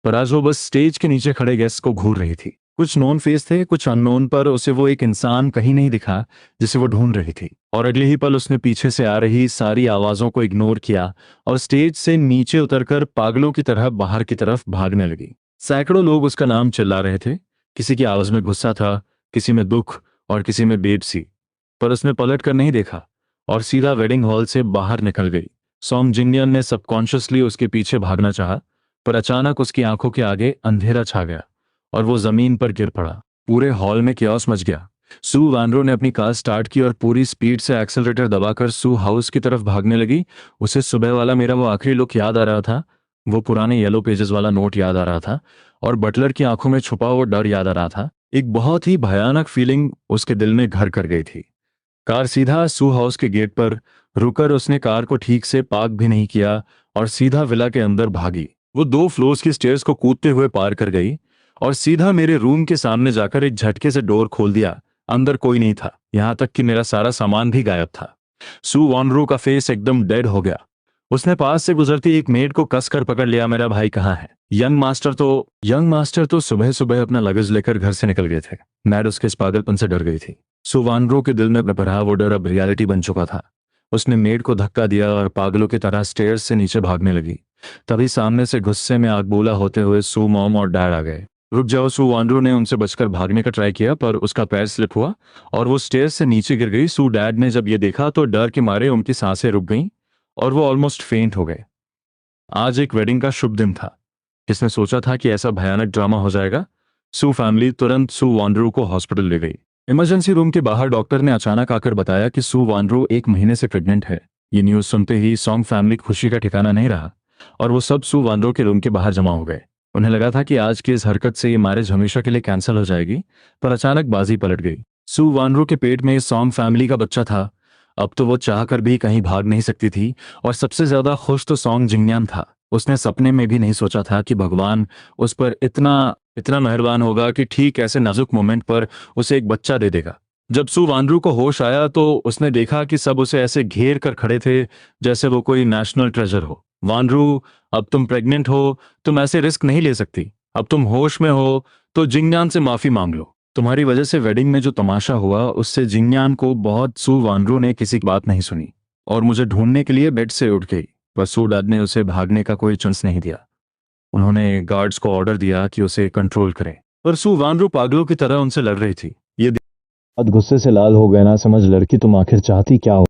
A: पर आज वो बस स्टेज के नीचे खड़े गेस्ट को घूर रही थी। कुछ नोन फेस थे, कुछ अननोन, पर उसे वो एक इंसान कहीं नहीं दिखा जिसे वो ढूंढ रही थी। और अगले ही पल उसने पीछे से आ रही सारी आवाजों को इग्नोर किया और स्टेज से नीचे उतरकर पागलों की तरह बाहर की तरफ भागने लगी। सैकड़ों लोग उसका नाम चिल्ला रहे थे। किसी की आवाज में गुस्सा था, किसी में दुख और किसी में बेबसी। पर उसने पलट कर नहीं देखा और सीधा वेडिंग हॉल से बाहर निकल गई। सॉन्ग जिंगनियन ने सबकॉन्शियसली उसके पीछे भागना चाहा, पर अचानक उसकी आंखों के आगे अंधेरा छा गया और वो जमीन पर गिर पड़ा। पूरे हॉल में कियास मच गया। सू वानरो ने अपनी कार स्टार्ट की और पूरी स्पीड से एक्सेलरेटर दबाकर सू हाउस की तरफ भागने लगी। उसे सुबह वाला मेरा वो आखिरी लुक याद आ रहा था, वो पुराने येलो पेजेस वाला नोट याद आ रहा था और बटलर की आंखों में छुपा हुआ डर याद आ रहा था। एक बहुत ही भयानक फीलिंग उसके दिल में घर कर गई थी। कार सीधा सू हाउस के गेट पर रुकर उसने कार को ठीक से पार्क भी नहीं किया और सीधा विला के अंदर भागी। वो 2 फ्लोर्स की स्टेयर्स को कूदते हुए पार कर गई और सीधा मेरे रूम के सामने जाकर एक झटके से डोर खोल दिया। अंदर कोई नहीं था, यहां तक कि मेरा सारा सामान भी गायब था। सू वानरू का फेस एकदम डेड हो गया। उसने पास से गुजरती एक मेड को कसकर पकड़ लिया। मेरा भाई कहाँ है? यंग मास्टर तो सुबह सुबह अपना लगेज लेकर घर से निकल गए थे। मैड उसके इस पागलपन से डर गई थी। सू वानरू के दिल में भरा वो डर अब रियलिटी बन चुका था। उसने मेड को धक्का दिया और पागलों की तरह स्टेयर्स से नीचे भागने लगी। तभी सामने से गुस्से में आग बोला होते हुए सू मॉम और डैड आ गए। रुक जाओ, सू वानरू ने उनसे बचकर भागने का ट्राई किया, पर उसका पैर स्लिप हुआ और वो स्टेयर्स से नीचे गिर गई। सू डैड ने जब ये देखा तो डर के मारे उनकी सांसें रुक गईं और वो ऑलमोस्ट फेंट हो गए। आज एक वेडिंग का शुभ दिन था। किसने सोचा था कि ऐसा भयानक ड्रामा हो जाएगा? सू फैमिली तुरंत सू वानरू को हॉस्पिटल ले गई। इमरजेंसी रूम के बाहर डॉक्टर ने अचानक आकर बताया कि सू वानरू 1 महीने से प्रेग्नेंट है। ये न्यूज़ सुनते ही सॉन्ग फैमिली खुशी का ठिकाना नहीं रहा और वो सब सू वानरू के रूम के बाहर जमा हो गए। उन्हें लगा था कि आज की इस हरकत से ये मैरिज हमेशा के लिए कैंसिल हो जाएगी, पर अचानक बाजी पलट गई। सू वानरू के पेट में सॉन्ग फैमिली का बच्चा था। अब तो वो चाहकर भी कहीं भाग नहीं सकती थी और सबसे ज्यादा खुश तो सॉन्ग जिंगनियन था। उसने सपने में भी नहीं सोचा था कि भगवान उस पर इतना इतना मेहरबान होगा कि ठीक ऐसे नाजुक मोमेंट पर उसे एक बच्चा दे देगा। जब सू वानरू को होश आया तो उसने देखा कि सब उसे ऐसे घेर कर खड़े थे जैसे वो कोई नेशनल ट्रेजर हो। वानरू, अब तुम प्रेग्नेंट हो, तुम ऐसे रिस्क नहीं ले सकती। अब तुम होश में हो तो जिंगनान से माफी मांग लो। तुम्हारी वजह से वेडिंग में जो तमाशा हुआ उससे जिंगनान को बहुत सू वानरू ने किसी की बात नहीं सुनी और मुझे ढूंढने के लिए बेड से उठ गई। पर सू डैड ने उसे भागने का कोई चांस नहीं दिया। उन्होंने गार्ड्स को ऑर्डर दिया कि उसे कंट्रोल करें, पर सू वानरू पागलों की तरह उनसे लड़ रही थी। ये बहुत गुस्से से लाल हो गए। ना समझ लड़की, तुम आखिर चाहती क्या हो?